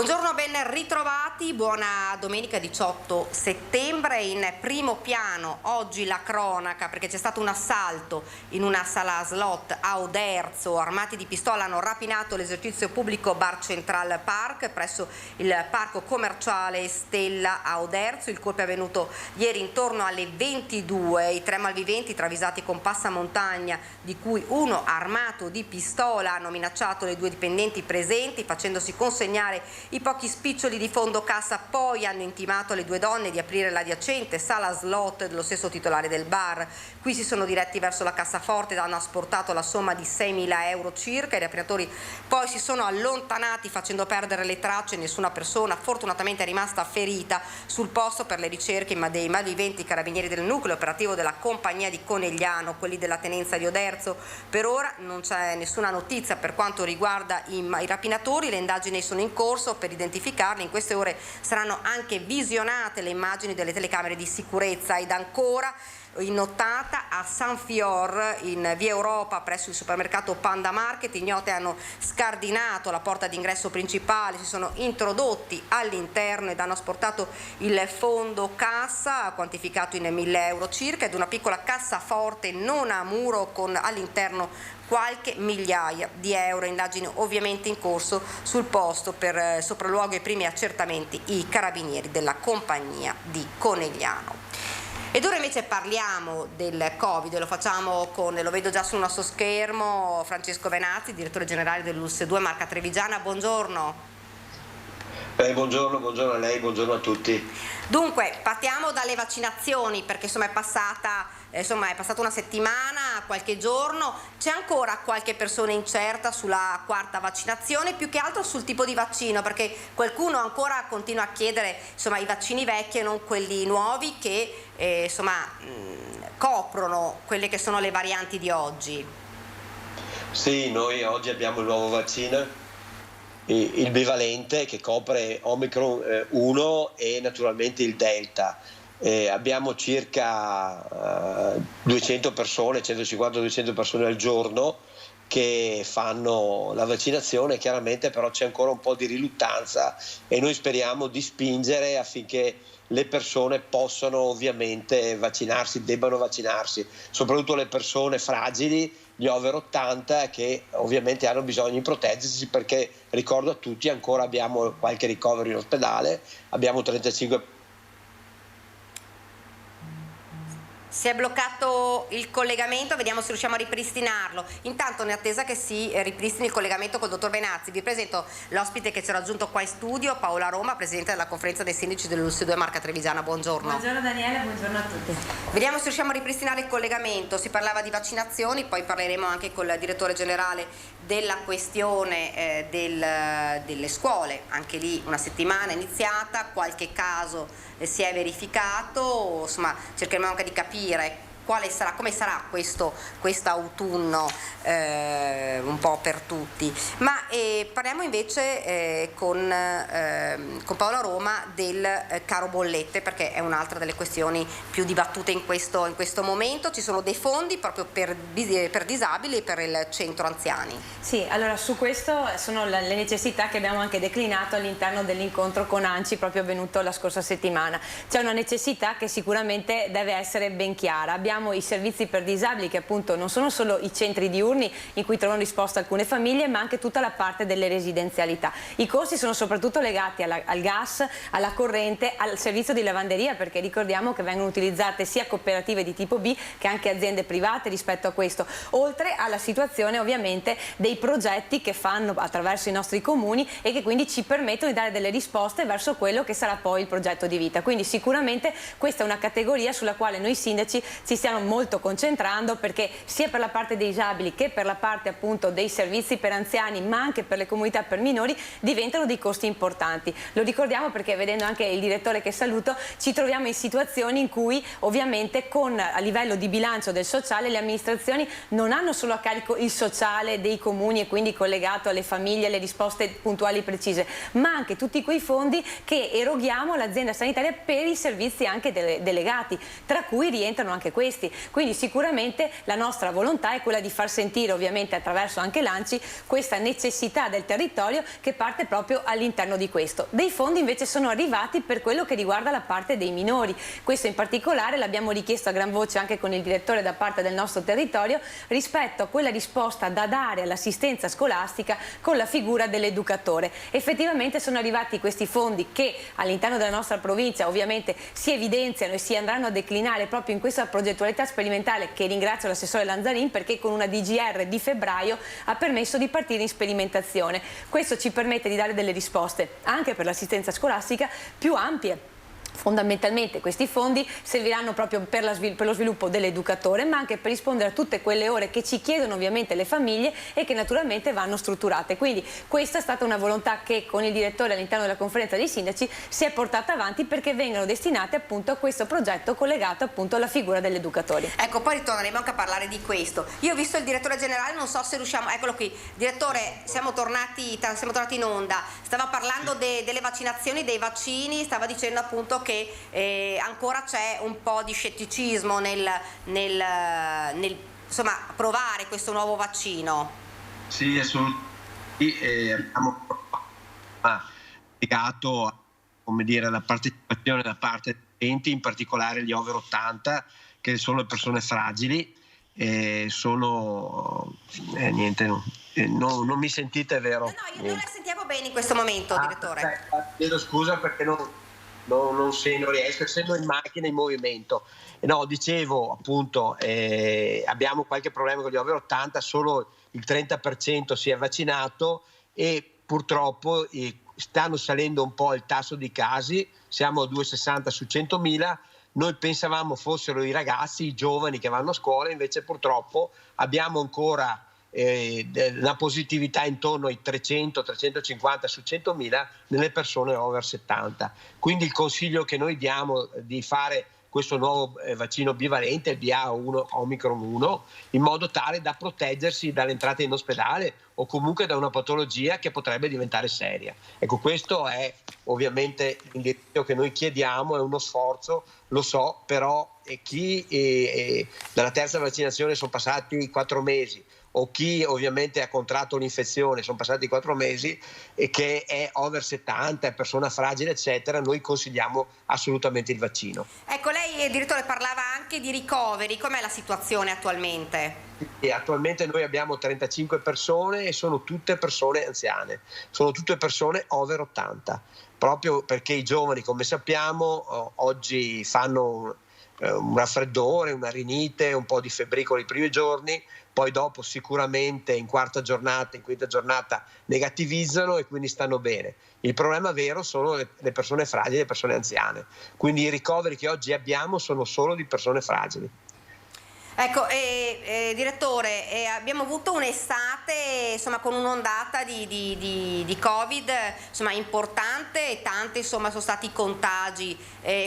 Buongiorno, ben ritrovati, buona domenica 18 settembre. In primo piano oggi la cronaca, perché c'è stato un assalto in una sala slot a Oderzo. Armati di pistola hanno rapinato l'esercizio pubblico Bar Central Park presso il parco commerciale Stella a Oderzo. Il colpo è avvenuto ieri intorno alle 22. I tre malviventi, travisati con passamontagna, di cui uno armato di pistola, hanno minacciato le due dipendenti presenti facendosi consegnare i pochi spiccioli di fondo cassa. Poi hanno intimato alle due donne di aprire l'adiacente sala slot dello stesso titolare del bar. Qui si sono diretti verso la cassaforte ed hanno asportato la somma di 6.000 euro circa. I rapinatori poi si sono allontanati facendo perdere le tracce. Nessuna persona fortunatamente è rimasta ferita sul posto. Per le ricerche dei malviventi, i carabinieri del nucleo operativo della compagnia di Conegliano, quelli della tenenza di Oderzo. Per ora non c'è nessuna notizia per quanto riguarda i rapinatori. Le indagini sono in corso per identificarli. In queste ore saranno anche visionate le immagini delle telecamere di sicurezza. Ed ancora in nottata a San Fior, in via Europa, presso il supermercato Panda Market, ignote hanno scardinato la porta d'ingresso principale, si sono introdotti all'interno ed hanno asportato il fondo cassa quantificato in 1.000 euro circa ed una piccola cassaforte non a muro con all'interno qualche migliaia di euro. Indagini ovviamente in corso sul posto, per sopralluogo e primi accertamenti i carabinieri della compagnia di Conegliano. Ed ora invece parliamo del Covid, lo facciamo con, lo vedo già sul nostro schermo, Francesco Venazzi, direttore generale dell'ULSS 2 Marca Trevigiana. Buongiorno. Buongiorno a lei, buongiorno a tutti. Dunque, partiamo dalle vaccinazioni, perché insomma è passata una settimana, qualche giorno. C'è ancora qualche persona incerta sulla quarta vaccinazione, più che altro sul tipo di vaccino, perché qualcuno ancora continua a chiedere i vaccini vecchi e non quelli nuovi che coprono quelle che sono le varianti di oggi. Sì, noi oggi abbiamo il nuovo vaccino, il bivalente, che copre Omicron 1 e naturalmente il Delta. Abbiamo circa 200 persone, 150-200 persone al giorno che fanno la vaccinazione. Chiaramente però c'è ancora un po' di riluttanza e noi speriamo di spingere affinché le persone possano ovviamente vaccinarsi, debbano vaccinarsi, soprattutto le persone fragili, gli over 80, che ovviamente hanno bisogno di proteggersi, perché ricordo a tutti ancora abbiamo qualche ricovero in ospedale, abbiamo 35. Si è bloccato il collegamento, vediamo se riusciamo a ripristinarlo. Intanto, in attesa che si ripristini il collegamento col dottor Venazzi, vi presento l'ospite che ci ha raggiunto qua in studio, Paola Roma, presidente della conferenza dei sindaci dell'ULSS 2 Marca Trevigiana. Buongiorno. Buongiorno Daniele, buongiorno a tutti. Vediamo se riusciamo a ripristinare il collegamento. Si parlava di vaccinazioni, poi parleremo anche col direttore generale della questione delle scuole. Anche lì una settimana iniziata, qualche caso si è verificato, insomma cercheremo anche di capire come sarà questo autunno un po' per tutti. Ma parliamo invece con Paola Roma del caro bollette, perché è un'altra delle questioni più dibattute in questo momento. Ci sono dei fondi proprio per disabili e per il centro anziani. Sì, allora su questo sono le necessità che abbiamo anche declinato all'interno dell'incontro con ANCI proprio avvenuto la scorsa settimana. C'è una necessità che sicuramente deve essere ben chiara. Abbiamo i servizi per disabili, che appunto non sono solo i centri diurni in cui trovano risposta alcune famiglie, ma anche tutta la parte delle residenzialità. I costi sono soprattutto legati al gas, alla corrente, al servizio di lavanderia, perché ricordiamo che vengono utilizzate sia cooperative di tipo B che anche aziende private rispetto a questo, oltre alla situazione ovviamente dei progetti che fanno attraverso i nostri comuni e che quindi ci permettono di dare delle risposte verso quello che sarà poi il progetto di vita. Quindi sicuramente questa è una categoria sulla quale noi sindaci ci stiamo molto concentrando, perché sia per la parte dei disabili che per la parte appunto dei servizi per anziani, ma anche per le comunità per minori, diventano dei costi importanti. Lo ricordiamo perché, vedendo anche il direttore che saluto, ci troviamo in situazioni in cui ovviamente a livello di bilancio del sociale le amministrazioni non hanno solo a carico il sociale dei comuni e quindi collegato alle famiglie, le risposte puntuali e precise, ma anche tutti quei fondi che eroghiamo all'azienda sanitaria per i servizi anche delegati, tra cui rientrano anche questi. questi. Quindi sicuramente la nostra volontà è quella di far sentire, ovviamente attraverso anche l'ANCI, questa necessità del territorio che parte proprio all'interno di questo. Dei fondi invece sono arrivati per quello che riguarda la parte dei minori. Questo in particolare l'abbiamo richiesto a gran voce anche con il direttore da parte del nostro territorio, rispetto a quella risposta da dare all'assistenza scolastica con la figura dell'educatore. Effettivamente sono arrivati questi fondi che all'interno della nostra provincia ovviamente si evidenziano e si andranno a declinare proprio in questa progettualità sperimentale, che ringrazio l'assessore Lanzarin perché con una DGR di febbraio ha permesso di partire in sperimentazione. Questo ci permette di dare delle risposte anche per l'assistenza scolastica più ampie. Fondamentalmente questi fondi serviranno proprio per lo sviluppo dell'educatore, ma anche per rispondere a tutte quelle ore che ci chiedono ovviamente le famiglie e che naturalmente vanno strutturate. Quindi questa è stata una volontà che con il direttore all'interno della conferenza dei sindaci si è portata avanti, perché vengano destinate appunto a questo progetto collegato appunto alla figura dell'educatore. Ecco, poi ritorneremo anche a parlare di questo. Io ho visto il direttore generale, non so se riusciamo, eccolo qui, direttore, siamo tornati in onda, stava parlando delle vaccinazioni, dei vaccini, stava dicendo appunto che ancora c'è un po' di scetticismo nel insomma, provare questo nuovo vaccino. Sì, assolutamente. Abbiamo spiegato, come dire, la partecipazione da parte degli utenti, in particolare gli over 80, che sono le persone fragili. Sono niente, non mi sentite, vero? No, io non la sentiamo bene in questo momento, direttore. Chiedo scusa perché non riesco, essendo in macchina in movimento. No, dicevo appunto, abbiamo qualche problema con gli over 80, solo il 30% si è vaccinato e purtroppo stanno salendo un po' il tasso di casi, siamo a 2,60 su 100.000. Noi pensavamo fossero i ragazzi, i giovani che vanno a scuola, invece purtroppo abbiamo ancora la positività intorno ai 300-350 su 100.000 nelle persone over 70. Quindi il consiglio che noi diamo di fare questo nuovo vaccino bivalente, il BA1 Omicron 1, in modo tale da proteggersi dall'entrata in ospedale o comunque da una patologia che potrebbe diventare seria. Ecco, questo è ovviamente l'indirizzo che noi chiediamo, è uno sforzo, lo so, però chi dalla terza vaccinazione sono passati 4 mesi, o chi ovviamente ha contratto l'infezione, sono passati 4 mesi, e che è over 70, è persona fragile eccetera, noi consigliamo assolutamente il vaccino. Ecco, lei direttore parlava anche di ricoveri, com'è la situazione attualmente? E attualmente noi abbiamo 35 persone e sono tutte persone anziane, sono tutte persone over 80, proprio perché i giovani, come sappiamo, oggi fanno un raffreddore, una rinite, un po' di febbricolo i primi giorni, poi dopo sicuramente in quarta giornata, in quinta giornata negativizzano e quindi stanno bene. Il problema vero sono le persone fragili, le persone anziane, quindi i ricoveri che oggi abbiamo sono solo di persone fragili. Ecco, direttore, abbiamo avuto un'estate insomma con un'ondata di Covid insomma importante e tanti insomma sono stati i contagi.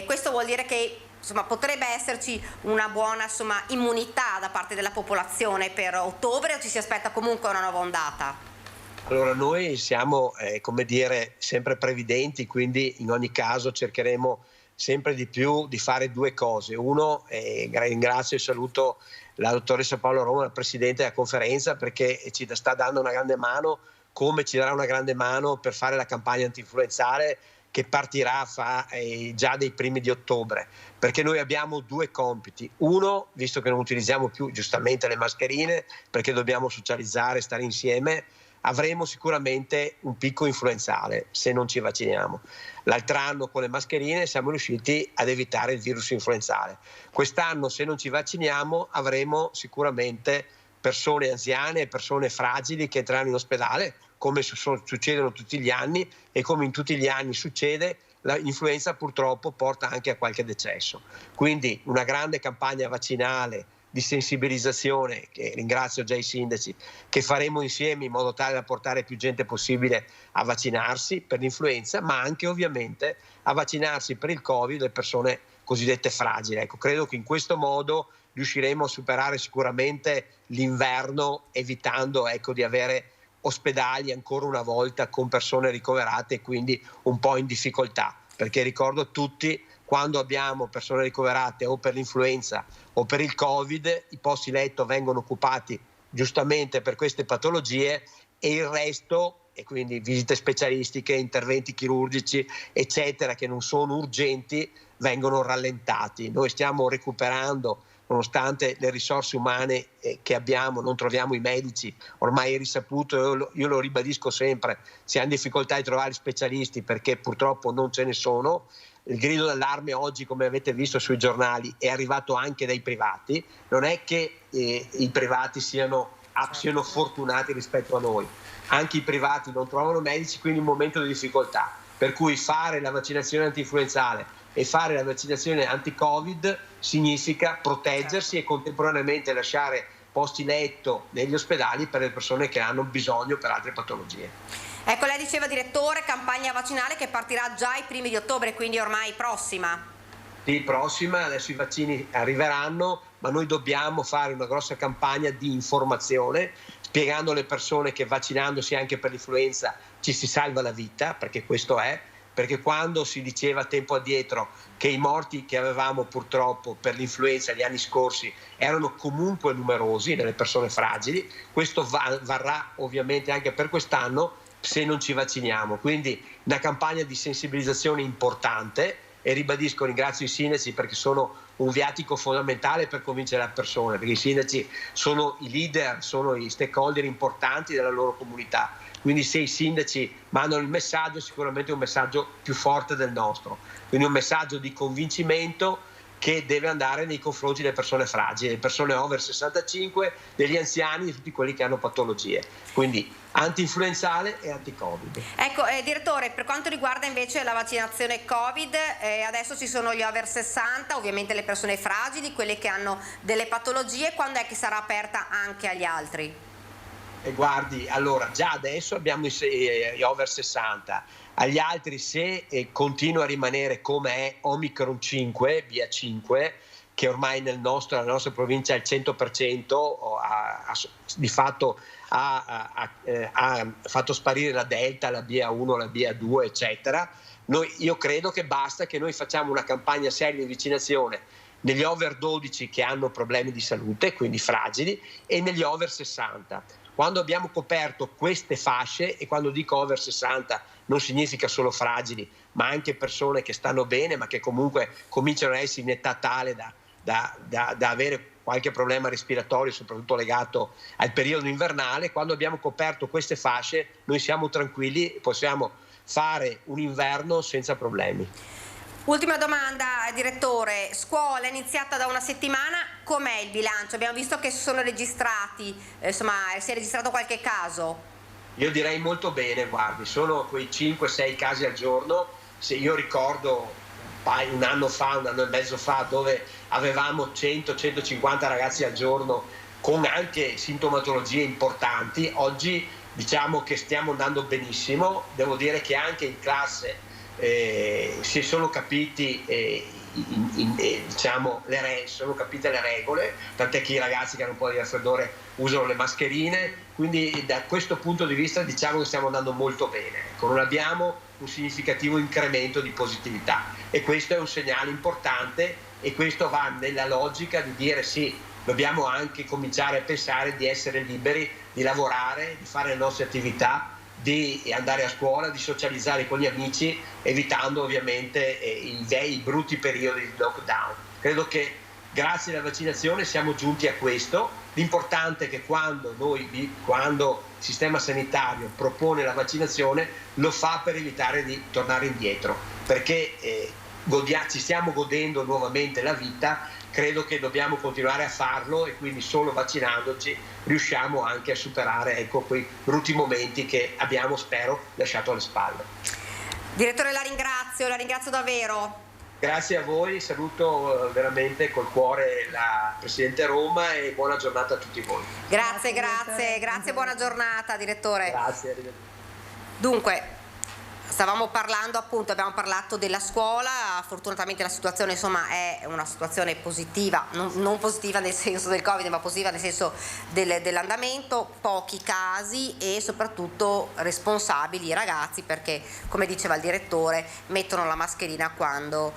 Questo vuol dire che insomma potrebbe esserci una buona insomma immunità da parte della popolazione per ottobre, o ci si aspetta comunque una nuova ondata? Allora, noi siamo come dire sempre previdenti, quindi in ogni caso cercheremo sempre di più di fare due cose. Uno, ringrazio e saluto la dottoressa Paola Roma, la presidente della conferenza, perché ci sta dando una grande mano, come ci darà una grande mano per fare la campagna antinfluenzale che partirà già dei primi di ottobre, perché noi abbiamo due compiti. Uno, visto che non utilizziamo più giustamente le mascherine perché dobbiamo socializzare, stare insieme, avremo sicuramente un picco influenzale se non ci vacciniamo. L'altro anno con le mascherine siamo riusciti ad evitare il virus influenzale. Quest'anno, se non ci vacciniamo, avremo sicuramente persone anziane e persone fragili che entreranno in ospedale, come succedono tutti gli anni, e come in tutti gli anni succede, l'influenza purtroppo porta anche a qualche decesso. Quindi una grande campagna vaccinale di sensibilizzazione, che ringrazio già i sindaci, che faremo insieme in modo tale da portare più gente possibile a vaccinarsi per l'influenza, ma anche ovviamente a vaccinarsi per il Covid le persone cosiddette fragili. Ecco, credo che in questo modo riusciremo a superare sicuramente l'inverno, evitando di avere ospedali ancora una volta con persone ricoverate e quindi un po' in difficoltà, perché ricordo a tutti quando abbiamo persone ricoverate o per l'influenza o per il Covid, i posti letto vengono occupati giustamente per queste patologie e il resto, e quindi visite specialistiche, interventi chirurgici, eccetera, che non sono urgenti, vengono rallentati. Noi stiamo recuperando, nonostante le risorse umane che abbiamo, non troviamo i medici, ormai è risaputo, io lo ribadisco sempre, si hanno difficoltà di trovare specialisti perché purtroppo non ce ne sono. Il grido d'allarme oggi, come avete visto sui giornali, è arrivato anche dai privati. Non è che i privati siano fortunati rispetto a noi, anche i privati non trovano medici, quindi un momento di difficoltà, per cui fare la vaccinazione antinfluenzale e fare la vaccinazione anti-Covid significa proteggersi e contemporaneamente lasciare posti letto negli ospedali per le persone che hanno bisogno per altre patologie. Ecco, lei diceva, direttore, campagna vaccinale che partirà già i primi di ottobre, quindi ormai prossima. Sì, prossima, adesso i vaccini arriveranno, ma noi dobbiamo fare una grossa campagna di informazione, spiegando alle persone che vaccinandosi anche per l'influenza ci si salva la vita, perché questo è, perché quando si diceva tempo addietro che i morti che avevamo purtroppo per l'influenza gli anni scorsi erano comunque numerosi nelle persone fragili, questo varrà ovviamente anche per quest'anno se non ci vacciniamo. Quindi una campagna di sensibilizzazione importante, e ribadisco, ringrazio i sindaci perché sono un viatico fondamentale per convincere le persone, perché i sindaci sono i leader, sono i stakeholder importanti della loro comunità, quindi se i sindaci mandano il messaggio, sicuramente è un messaggio più forte del nostro, quindi un messaggio di convincimento che deve andare nei confronti delle persone fragili, delle persone over 65, degli anziani, di tutti quelli che hanno patologie, quindi anti-influenzale e anti-Covid. Ecco, direttore, per quanto riguarda invece la vaccinazione Covid, adesso ci sono gli over 60, ovviamente le persone fragili, quelle che hanno delle patologie, quando è che sarà aperta anche agli altri? E guardi, allora già adesso abbiamo gli over 60, agli altri se continua a rimanere come è Omicron 5, BA5, che ormai nella nostra provincia è il 100%, di fatto ha fatto sparire la Delta, la BA1, la BA2, eccetera. Io credo che basta che noi facciamo una campagna seria di vaccinazione negli over 12 che hanno problemi di salute, quindi fragili, e negli over 60. Quando abbiamo coperto queste fasce, e quando dico over 60 non significa solo fragili, ma anche persone che stanno bene, ma che comunque cominciano a essere in età tale da avere qualche problema respiratorio, soprattutto legato al periodo invernale, quando abbiamo coperto queste fasce noi siamo tranquilli, possiamo fare un inverno senza problemi. Ultima domanda, direttore. Scuola è iniziata da una settimana, com'è il bilancio? Abbiamo visto che si sono registrati, insomma, si è registrato qualche caso? Io direi molto bene, guardi, sono quei 5-6 casi al giorno. Se io ricordo un anno e mezzo fa, dove avevamo 100-150 ragazzi al giorno con anche sintomatologie importanti, oggi diciamo che stiamo andando benissimo. Devo dire che anche in classe si sono capiti diciamo sono capite le regole, tant'è che i ragazzi che hanno un po' di raffreddore usano le mascherine, quindi da questo punto di vista diciamo che stiamo andando molto bene, non abbiamo un significativo incremento di positività e questo è un segnale importante, e questo va nella logica di dire sì, dobbiamo anche cominciare a pensare di essere liberi di lavorare, di fare le nostre attività, di andare a scuola, di socializzare con gli amici, evitando ovviamente i brutti periodi di lockdown. Credo che grazie alla vaccinazione siamo giunti a questo. L'importante è che quando il sistema sanitario propone la vaccinazione lo fa per evitare di tornare indietro, perché ci stiamo godendo nuovamente la vita. Credo che dobbiamo continuare a farlo e quindi solo vaccinandoci riusciamo anche a superare quei brutti momenti che abbiamo, spero, lasciato alle spalle. Direttore, la ringrazio davvero. Grazie a voi, saluto veramente col cuore la Presidente Roma e buona giornata a tutti voi. Grazie, buona giornata, direttore. Grazie, arrivederci. Dunque, Stavamo parlando appunto, abbiamo parlato della scuola, fortunatamente la situazione insomma è una situazione positiva, non positiva nel senso del Covid ma positiva nel senso dell'andamento, pochi casi e soprattutto responsabili i ragazzi perché come diceva il direttore mettono la mascherina quando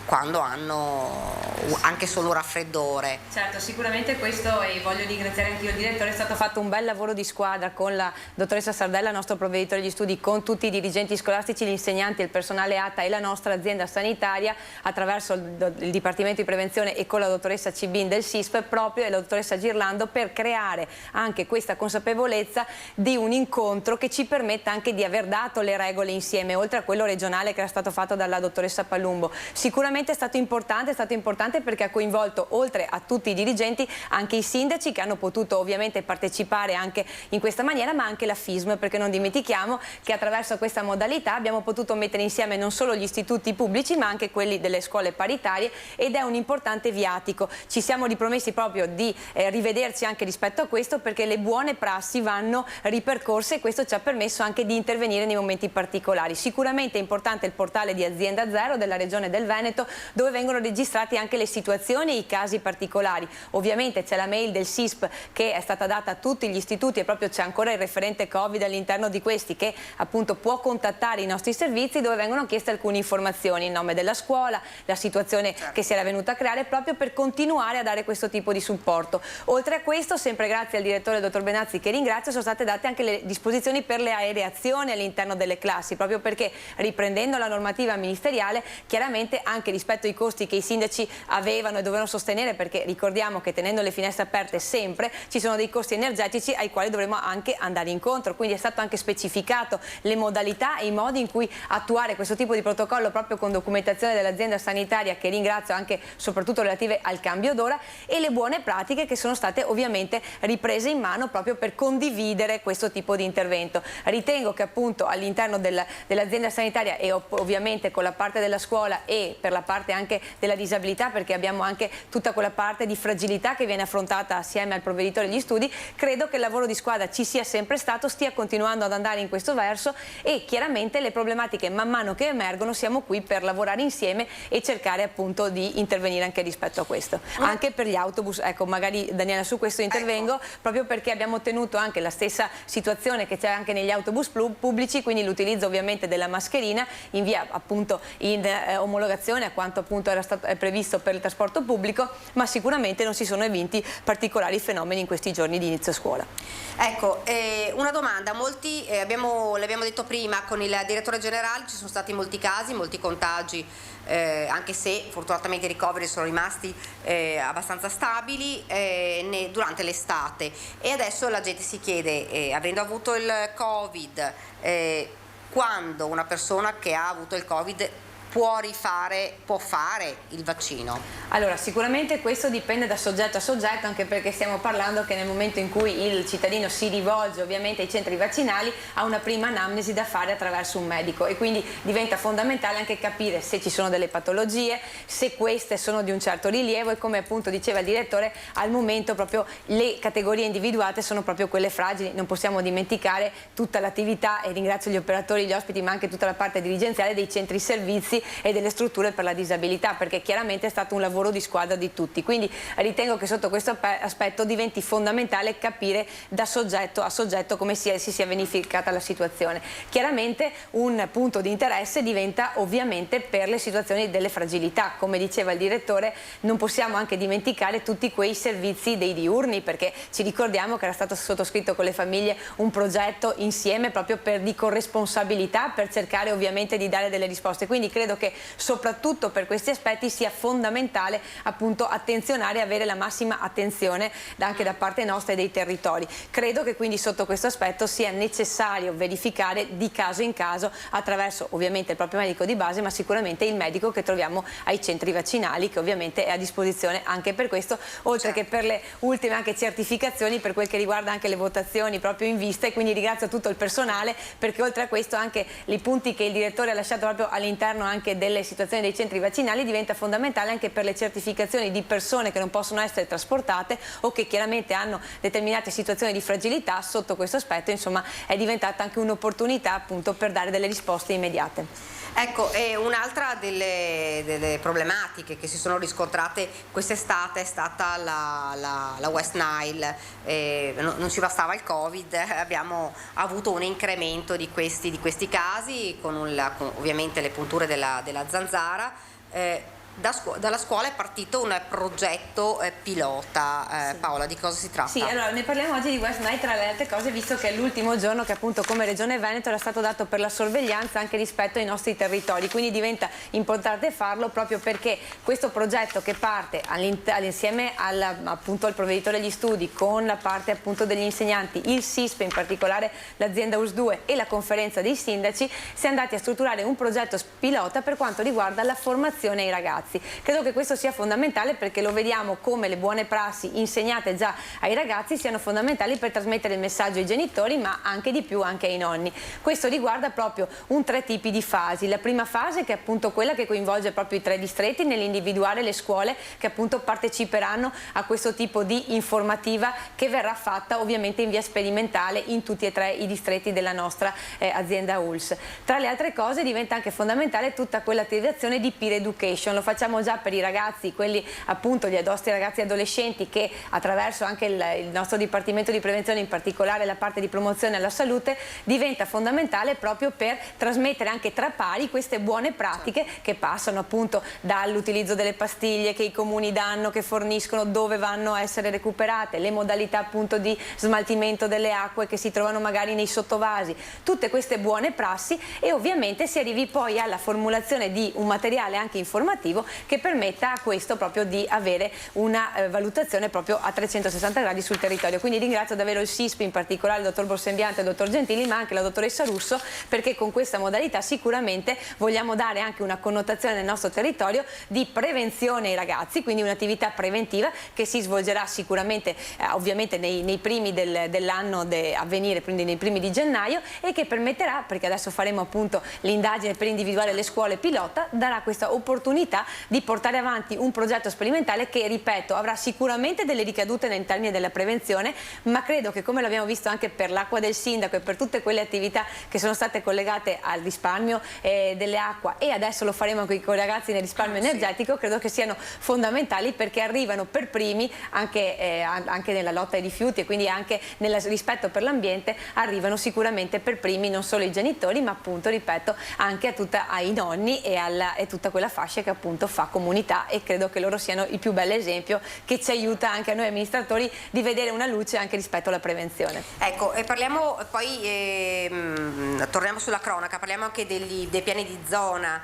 hanno anche solo un raffreddore. Certo, sicuramente questo, e voglio ringraziare anche io il direttore, è stato fatto un bel lavoro di squadra con la dottoressa Sardella, nostro provveditore degli studi, con tutti i dirigenti scolastici, gli insegnanti, il personale ATA e la nostra azienda sanitaria attraverso il Dipartimento di Prevenzione e con la dottoressa Cibin del SISP proprio e la dottoressa Girlando per creare anche questa consapevolezza di un incontro che ci permetta anche di aver dato le regole insieme, oltre a quello regionale che era stato fatto dalla dottoressa Palumbo. Sicuramente è stato importante perché ha coinvolto oltre a tutti i dirigenti anche i sindaci che hanno potuto ovviamente partecipare anche in questa maniera, ma anche la FISM, perché non dimentichiamo che attraverso questa modalità abbiamo potuto mettere insieme non solo gli istituti pubblici ma anche quelli delle scuole paritarie ed è un importante viatico. Ci siamo ripromessi proprio di rivederci anche rispetto a questo perché le buone prassi vanno ripercorse e questo ci ha permesso anche di intervenire nei momenti particolari. Sicuramente è importante il portale di Azienda Zero della Regione del Veneto dove vengono registrati anche le situazioni e i casi particolari. Ovviamente c'è la mail del SISP che è stata data a tutti gli istituti e proprio c'è ancora il referente Covid all'interno di questi che appunto può contattare i nostri servizi dove vengono chieste alcune informazioni, il nome della scuola, la situazione che si era venuta a creare proprio per continuare a dare questo tipo di supporto. Oltre a questo, sempre grazie al direttore dottor Benazzi che ringrazio, sono state date anche le disposizioni per le aereazioni all'interno delle classi, proprio perché riprendendo la normativa ministeriale, chiaramente anche rispetto ai costi che i sindaci avevano e dovevano sostenere, perché ricordiamo che tenendo le finestre aperte sempre ci sono dei costi energetici ai quali dovremo anche andare incontro, quindi è stato anche specificato le modalità e i modi in cui attuare questo tipo di protocollo proprio con documentazione dell'azienda sanitaria che ringrazio anche soprattutto relative al cambio d'ora e le buone pratiche che sono state ovviamente riprese in mano proprio per condividere questo tipo di intervento. Ritengo che appunto all'interno dell'azienda sanitaria e ovviamente con la parte della scuola e per la parte anche della disabilità, perché abbiamo anche tutta quella parte di fragilità che viene affrontata assieme al provveditore degli studi, credo che il lavoro di squadra ci sia sempre stato, stia continuando ad andare in questo verso e chiaramente le problematiche man mano che emergono siamo qui per lavorare insieme e cercare appunto di intervenire anche rispetto a questo. Anche per gli autobus, ecco magari Daniela su questo intervengo, proprio perché abbiamo ottenuto anche la stessa situazione che c'è anche negli autobus pubblici, quindi l'utilizzo ovviamente della mascherina in via appunto in omologazione a quanto appunto era stato previsto per il trasporto pubblico, ma sicuramente non si sono evinti particolari fenomeni in questi giorni di inizio scuola. Ecco, una domanda, molti, l'abbiamo detto prima con il direttore generale, ci sono stati molti casi, molti contagi, anche se fortunatamente i ricoveri sono rimasti abbastanza stabili durante l'estate e adesso la gente si chiede, avendo avuto il Covid, quando una persona che ha avuto il Covid può fare il vaccino? Allora, sicuramente questo dipende da soggetto a soggetto, anche perché stiamo parlando che nel momento in cui il cittadino si rivolge ovviamente ai centri vaccinali ha una prima anamnesi da fare attraverso un medico e quindi diventa fondamentale anche capire se ci sono delle patologie, se queste sono di un certo rilievo e come appunto diceva il direttore, al momento proprio le categorie individuate sono proprio quelle fragili, non possiamo dimenticare tutta l'attività e ringrazio gli operatori, gli ospiti ma anche tutta la parte dirigenziale dei centri servizi e delle strutture per la disabilità, perché chiaramente è stato un lavoro di squadra di tutti, quindi ritengo che sotto questo aspetto diventi fondamentale capire da soggetto a soggetto come si sia verificata la situazione. Chiaramente un punto di interesse diventa ovviamente per le situazioni delle fragilità, come diceva il direttore non possiamo anche dimenticare tutti quei servizi dei diurni, perché ci ricordiamo che era stato sottoscritto con le famiglie un progetto insieme proprio di corresponsabilità per cercare ovviamente di dare delle risposte, quindi credo che soprattutto per questi aspetti sia fondamentale appunto attenzionare e avere la massima attenzione anche da parte nostra e dei territori. Credo che quindi sotto questo aspetto sia necessario verificare di caso in caso attraverso ovviamente il proprio medico di base, ma sicuramente il medico che troviamo ai centri vaccinali, che ovviamente è a disposizione anche per questo, oltre che per le ultime anche certificazioni per quel che riguarda anche le votazioni proprio in vista, e quindi ringrazio tutto il personale perché oltre a questo anche i punti che il direttore ha lasciato proprio all'interno anche delle situazioni dei centri vaccinali diventa fondamentale anche per le certificazioni certificazioni di persone che non possono essere trasportate o che chiaramente hanno determinate situazioni di fragilità. Sotto questo aspetto, insomma, è diventata anche un'opportunità appunto per dare delle risposte immediate. Ecco, e un'altra delle problematiche che si sono riscontrate quest'estate è stata la West Nile. Non ci bastava il Covid, abbiamo avuto un incremento di questi casi con ovviamente le punture della zanzara. Dalla scuola è partito un progetto pilota. Sì. Paola, di cosa si tratta? Sì, allora ne parliamo oggi di West Nile tra le altre cose, visto che è l'ultimo giorno che appunto come Regione Veneto era stato dato per la sorveglianza anche rispetto ai nostri territori, quindi diventa importante farlo proprio perché questo progetto che parte insieme appunto al provveditore degli studi con la parte appunto degli insegnanti, il SISP, in particolare l'azienda US 2 e la conferenza dei sindaci, si è andati a strutturare un progetto pilota per quanto riguarda la formazione ai ragazzi. Credo che questo sia fondamentale perché lo vediamo come le buone prassi insegnate già ai ragazzi siano fondamentali per trasmettere il messaggio ai genitori, ma anche di più anche ai nonni. Questo riguarda proprio tre tipi di fasi. La prima fase, che è appunto quella che coinvolge proprio i 3 distretti nell'individuare le scuole che appunto parteciperanno a questo tipo di informativa che verrà fatta ovviamente in via sperimentale in tutti e 3 i distretti della nostra azienda ULSS. Tra le altre cose diventa anche fondamentale tutta quell'attivazione di peer education. Lo facciamo già per i ragazzi, quelli appunto gli nostri ragazzi e adolescenti, che attraverso anche il nostro Dipartimento di Prevenzione, in particolare la parte di promozione alla salute, diventa fondamentale proprio per trasmettere anche tra pari queste buone pratiche che passano appunto dall'utilizzo delle pastiglie che i comuni danno, che forniscono, dove vanno a essere recuperate, le modalità appunto di smaltimento delle acque che si trovano magari nei sottovasi, tutte queste buone prassi, e ovviamente si arrivi poi alla formulazione di un materiale anche informativo che permetta a questo proprio di avere una valutazione proprio a 360 gradi sul territorio. Quindi ringrazio davvero il SISP, in particolare il dottor Borsembiante e il dottor Gentili, ma anche la dottoressa Russo, perché con questa modalità sicuramente vogliamo dare anche una connotazione nel nostro territorio di prevenzione ai ragazzi, quindi un'attività preventiva che si svolgerà sicuramente ovviamente nei primi dell'anno a venire, quindi nei primi di gennaio, e che permetterà, perché adesso faremo appunto l'indagine per individuare le scuole pilota, darà questa opportunità di portare avanti un progetto sperimentale che, ripeto, avrà sicuramente delle ricadute nel termine della prevenzione, ma credo che, come l'abbiamo visto anche per l'acqua del sindaco e per tutte quelle attività che sono state collegate al risparmio delle acque, e adesso lo faremo anche con i ragazzi nel risparmio energetico, credo che siano fondamentali perché arrivano per primi anche nella lotta ai rifiuti e quindi anche nel rispetto per l'ambiente, arrivano sicuramente per primi non solo i genitori, ma appunto, ripeto, anche ai nonni e tutta quella fascia che appunto fa comunità, e credo che loro siano il più bell'esempio che ci aiuta anche a noi amministratori di vedere una luce anche rispetto alla prevenzione. Ecco, e parliamo poi, torniamo sulla cronaca, parliamo anche dei piani di zona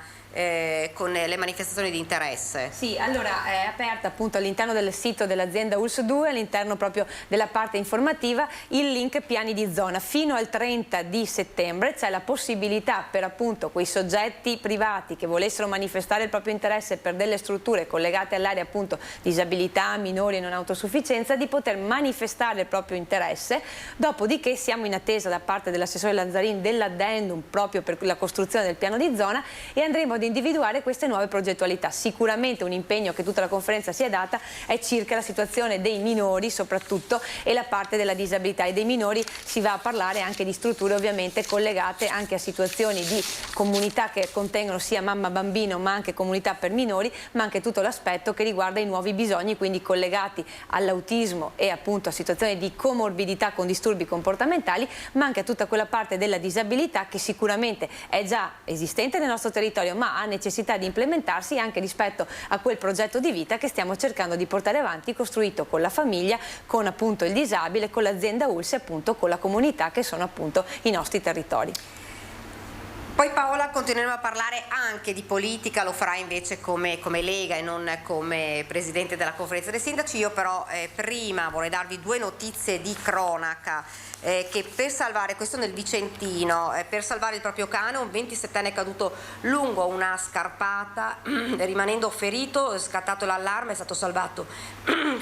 con le manifestazioni di interesse. Sì, allora è aperta appunto all'interno del sito dell'azienda ULSS 2, all'interno proprio della parte informativa, il link piani di zona. Fino al 30 di settembre c'è la possibilità per appunto quei soggetti privati che volessero manifestare il proprio interesse per delle strutture collegate all'area appunto disabilità, minori e non autosufficienza, di poter manifestare il proprio interesse. Dopodiché siamo in attesa da parte dell'assessore Lazzarin dell'addendum proprio per la costruzione del piano di zona, e andremo ad individuare queste nuove progettualità. Sicuramente un impegno che tutta la conferenza si è data è circa la situazione dei minori soprattutto e la parte della disabilità, e dei minori si va a parlare anche di strutture ovviamente collegate anche a situazioni di comunità che contengono sia mamma bambino ma anche comunità per minori, ma anche tutto l'aspetto che riguarda i nuovi bisogni, quindi collegati all'autismo e appunto a situazioni di comorbidità con disturbi comportamentali, ma anche a tutta quella parte della disabilità che sicuramente è già esistente nel nostro territorio, ma ha necessità di implementarsi anche rispetto a quel progetto di vita che stiamo cercando di portare avanti, costruito con la famiglia, con appunto il disabile, con l'azienda ULSS e appunto con la comunità che sono appunto i nostri territori. Poi Paola, continueremo a parlare anche di politica, lo farà invece come Lega e non come Presidente della Conferenza dei Sindaci. Io però prima vorrei darvi 2 notizie di cronaca. Che per salvare, questo nel Vicentino, per salvare il proprio cane un 27enne è caduto lungo una scarpata, rimanendo ferito, è scattato l'allarme, è stato salvato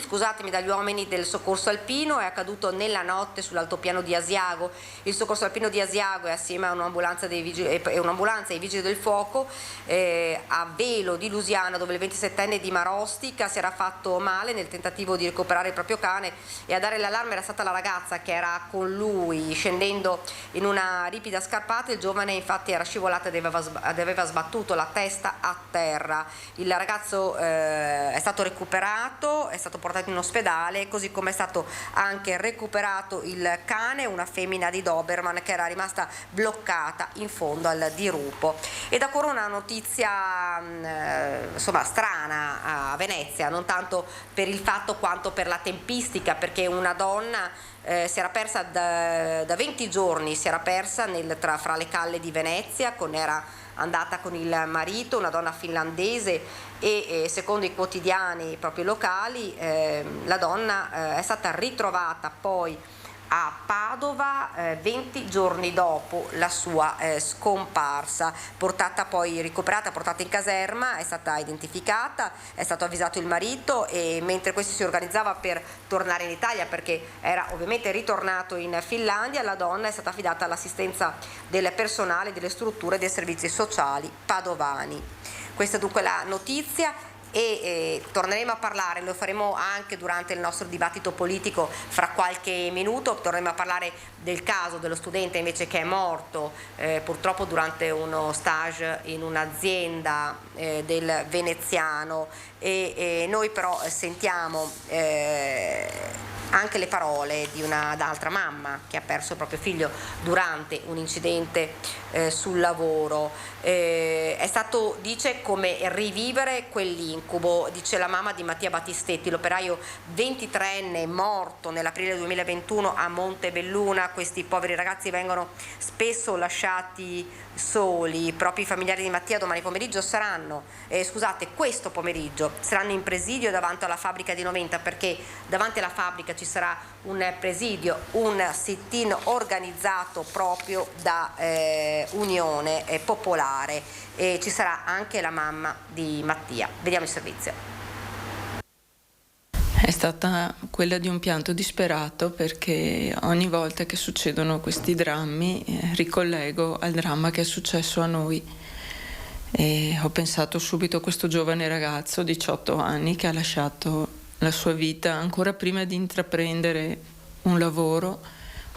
scusatemi, dagli uomini del soccorso alpino, è accaduto nella notte sull'altopiano di Asiago. Il soccorso alpino di Asiago, assieme a un'ambulanza dei e un'ambulanza e i vigili del fuoco a Velo di Lusiana, dove il 27enne di Marostica si era fatto male nel tentativo di recuperare il proprio cane, e a dare l'allarme era stata la ragazza che era con lui. Scendendo in una ripida scarpata, il giovane infatti era scivolato ed aveva sbattuto la testa a terra. Il ragazzo è stato recuperato, è stato portato in ospedale, così come è stato anche recuperato il cane, una femmina di Doberman che era rimasta bloccata in fondo al dirupo. E da ancora una notizia insomma strana a Venezia, non tanto per il fatto quanto per la tempistica, perché una donna si era persa da 20 giorni, si era persa fra le calle di Venezia, era andata con il marito, una donna finlandese, e secondo i quotidiani proprio locali la donna è stata ritrovata poi a Padova 20 giorni dopo la sua scomparsa, ricoverata, portata in caserma, è stata identificata, è stato avvisato il marito, e mentre questo si organizzava per tornare in Italia, perché era ovviamente ritornato in Finlandia, la donna è stata affidata all'assistenza del personale delle strutture dei servizi sociali padovani. Questa è dunque la notizia. E torneremo a parlare, lo faremo anche durante il nostro dibattito politico fra qualche minuto, torneremo a parlare del caso dello studente invece che è morto purtroppo durante uno stage in un'azienda del veneziano, e noi però sentiamo anche le parole di un'altra mamma che ha perso il proprio figlio durante un incidente sul lavoro. È stato, dice, come rivivere quell'incubo, dice la mamma di Mattia Battistetti, l'operaio 23enne morto nell'aprile 2021 a Montebelluna. Questi poveri ragazzi vengono spesso lasciati soli. Proprio i familiari di Mattia domani pomeriggio questo pomeriggio saranno in presidio davanti alla fabbrica di Noventa, perché davanti alla fabbrica ci sarà un presidio, un sit-in organizzato proprio da Unione Popolare, e ci sarà anche la mamma di Mattia. Vediamo il servizio. È stata quella di un pianto disperato, perché ogni volta che succedono questi drammi ricollego al dramma che è successo a noi, e ho pensato subito a questo giovane ragazzo, 18 anni, che ha lasciato la sua vita ancora prima di intraprendere un lavoro.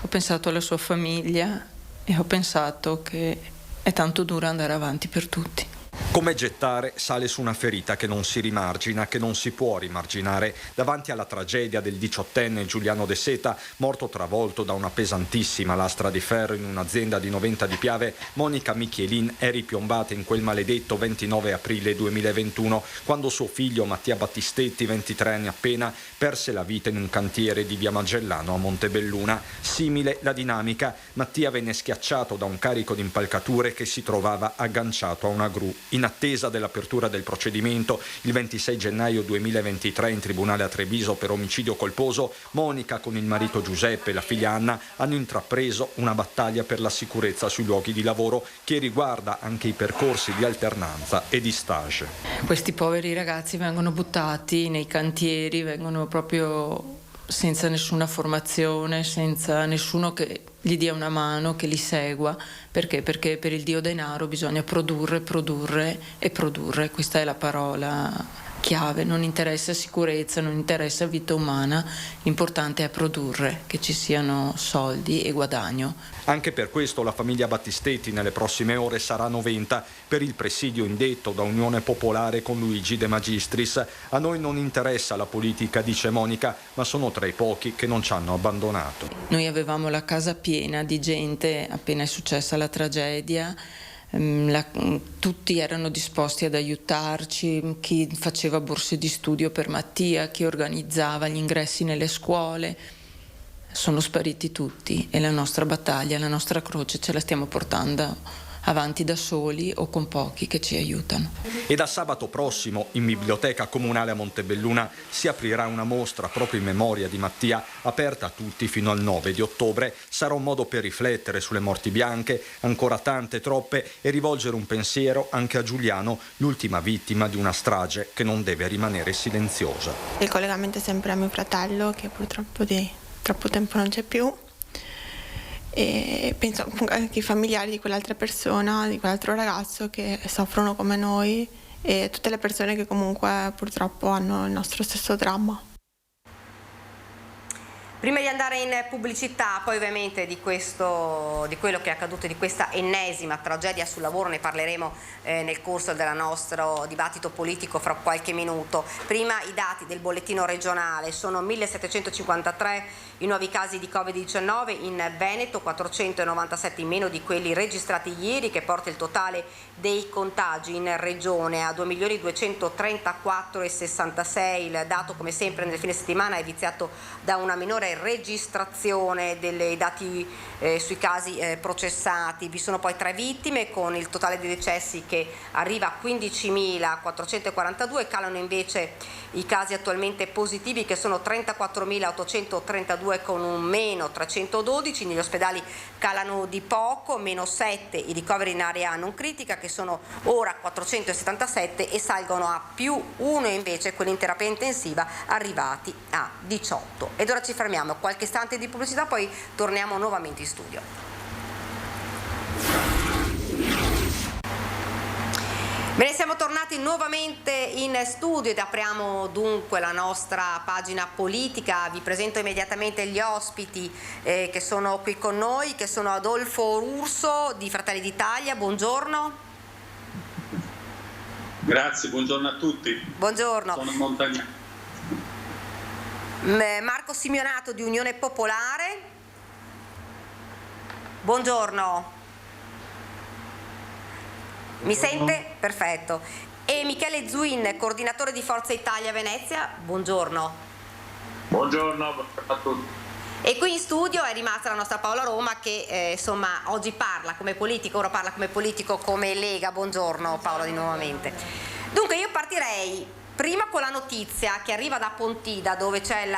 Ho pensato alla sua famiglia e ho pensato che è tanto duro andare avanti per tutti. Come gettare sale su una ferita che non si rimargina, che non si può rimarginare. Davanti alla tragedia del 18enne Giuliano De Seta, morto travolto da una pesantissima lastra di ferro in un'azienda di Noventa di Piave, Monica Michelin è ripiombata in quel maledetto 29 aprile 2021, quando suo figlio Mattia Battistetti, 23 anni appena, perse la vita in un cantiere di via Magellano a Montebelluna. Simile la dinamica: Mattia venne schiacciato da un carico di impalcature che si trovava agganciato a una gru. In attesa dell'apertura del procedimento, il 26 gennaio 2023 in tribunale a Treviso per omicidio colposo, Monica con il marito Giuseppe e la figlia Anna hanno intrapreso una battaglia per la sicurezza sui luoghi di lavoro che riguarda anche i percorsi di alternanza e di stage. Questi poveri ragazzi vengono buttati nei cantieri, vengono proprio senza nessuna formazione, senza nessuno che gli dia una mano, che li segua. Perché? Perché per il dio denaro bisogna produrre, produrre e produrre. Questa è la parola chiave. Non interessa sicurezza, non interessa vita umana, l'importante è produrre, che ci siano soldi e guadagno. Anche per questo la famiglia Battistetti nelle prossime ore sarà a Noventa per il presidio indetto da Unione Popolare con Luigi De Magistris. A noi non interessa la politica, dice Monica, ma sono tra i pochi che non ci hanno abbandonato. Noi avevamo la casa piena di gente appena è successa la tragedia. Tutti erano disposti ad aiutarci, chi faceva borse di studio per Mattia, chi organizzava gli ingressi nelle scuole. Sono spariti tutti, e la nostra battaglia, la nostra croce ce la stiamo portando avanti da soli o con pochi che ci aiutano. E da sabato prossimo in Biblioteca Comunale a Montebelluna si aprirà una mostra proprio in memoria di Mattia, aperta a tutti fino al 9 di ottobre. Sarà un modo per riflettere sulle morti bianche, ancora tante, troppe, e rivolgere un pensiero anche a Giuliano, l'ultima vittima di una strage che non deve rimanere silenziosa. Il collegamento è sempre a mio fratello, che purtroppo di troppo tempo non c'è più, e penso anche ai familiari di quell'altra persona, di quell'altro ragazzo che soffrono come noi e tutte le persone che comunque purtroppo hanno il nostro stesso dramma. Prima di andare in pubblicità, poi ovviamente di quello che è accaduto, di questa ennesima tragedia sul lavoro, ne parleremo nel corso del nostro dibattito politico fra qualche minuto. Prima i dati del bollettino regionale: sono 1753 i nuovi casi di Covid-19 in Veneto, 497 in meno di quelli registrati ieri, che porta il totale dei contagi in regione a 2.234.066. Il dato, come sempre nel fine settimana, è viziato da una minore registrazione dei dati sui casi processati. Vi sono poi 3 vittime, con il totale dei decessi che arriva a 15.442. Calano invece i casi attualmente positivi, che sono 34.832 con un meno 312. Negli ospedali calano di poco, meno 7 i ricoveri in area non critica, che sono ora 477, e salgono a più 1 invece quelli in terapia intensiva, arrivati a 18. Ed ora ci fermiamo, qualche istante di pubblicità, poi torniamo nuovamente in studio. Bene, siamo tornati nuovamente in studio ed apriamo dunque la nostra pagina politica. Vi presento immediatamente gli ospiti che sono qui con noi, che sono Adolfo Urso di Fratelli d'Italia. Buongiorno. Grazie, buongiorno a tutti. Buongiorno. Sono Montagnano. Marco Simeonato di Unione Popolare. Buongiorno. Mi sente? Perfetto. E Michele Zuin, coordinatore di Forza Italia Venezia. Buongiorno. Buongiorno a tutti. E qui in studio è rimasta la nostra Paola Roma, che insomma oggi parla come politico, ora parla come politico come Lega. Buongiorno Paola di nuovamente. Dunque io partirei prima con la notizia che arriva da Pontida, dove c'è il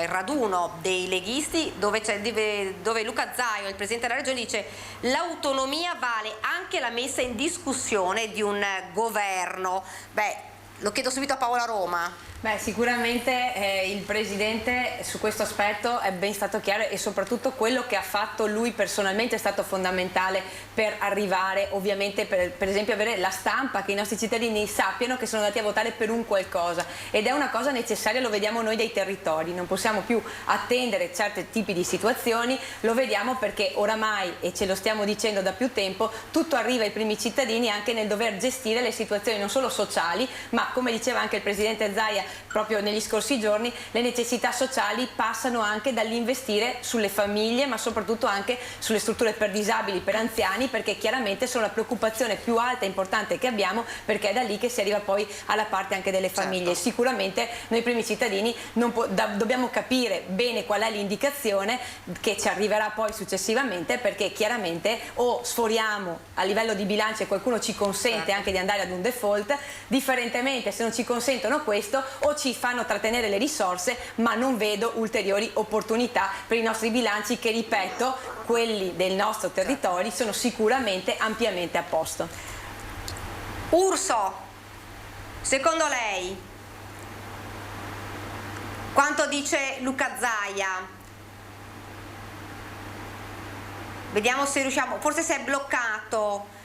raduno dei leghisti, dove Luca Zaia, il presidente della regione, dice: l'autonomia vale anche la messa in discussione di un governo. Beh, lo chiedo subito a Paola Roma. Beh, sicuramente il Presidente su questo aspetto è ben stato chiaro, e soprattutto quello che ha fatto lui personalmente è stato fondamentale per arrivare, ovviamente, per esempio avere la stampa, che i nostri cittadini sappiano che sono andati a votare per un qualcosa, ed è una cosa necessaria, lo vediamo noi dai territori, non possiamo più attendere certi tipi di situazioni, lo vediamo perché oramai, e ce lo stiamo dicendo da più tempo, tutto arriva ai primi cittadini anche nel dover gestire le situazioni non solo sociali, ma come diceva anche il Presidente Zaia proprio negli scorsi giorni, le necessità sociali passano anche dall'investire sulle famiglie, ma soprattutto anche sulle strutture per disabili, per anziani, perché chiaramente sono la preoccupazione più alta e importante che abbiamo, perché è da lì che si arriva poi alla parte anche delle famiglie. Certo. Sicuramente noi primi cittadini dobbiamo capire bene qual è l'indicazione che ci arriverà poi successivamente, perché chiaramente o sforiamo a livello di bilancio e qualcuno ci consente anche di andare ad un default, differentemente se non ci consentono questo, o ci fanno trattenere le risorse, ma non vedo ulteriori opportunità per i nostri bilanci che, ripeto, quelli del nostro territorio sono sicuramente ampiamente a posto. Urso, secondo lei, quanto dice Luca Zaia? Vediamo se riusciamo, forse si è bloccato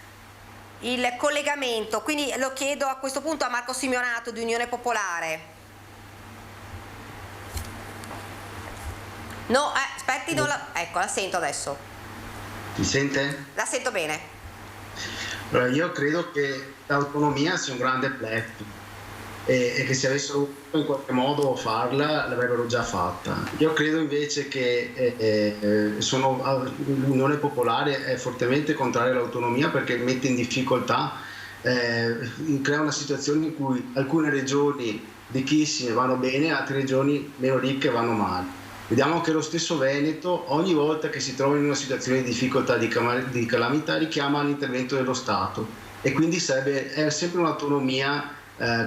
il collegamento, quindi lo chiedo a questo punto a Marco Simeonato di Unione Popolare. No, aspetti, ecco, la sento adesso. Mi sente? La sento bene. Allora, io credo che l'autonomia sia un grande bluff e che se avessero in qualche modo farla l'avrebbero già fatta. Io credo invece che l'Unione Popolare è fortemente contraria all'autonomia, perché mette in difficoltà, crea una situazione in cui alcune regioni ricchissime vanno bene, altre regioni meno ricche vanno male. Vediamo che lo stesso Veneto, ogni volta che si trova in una situazione di difficoltà, di calamità, richiama l'intervento dello Stato, e quindi è sempre un'autonomia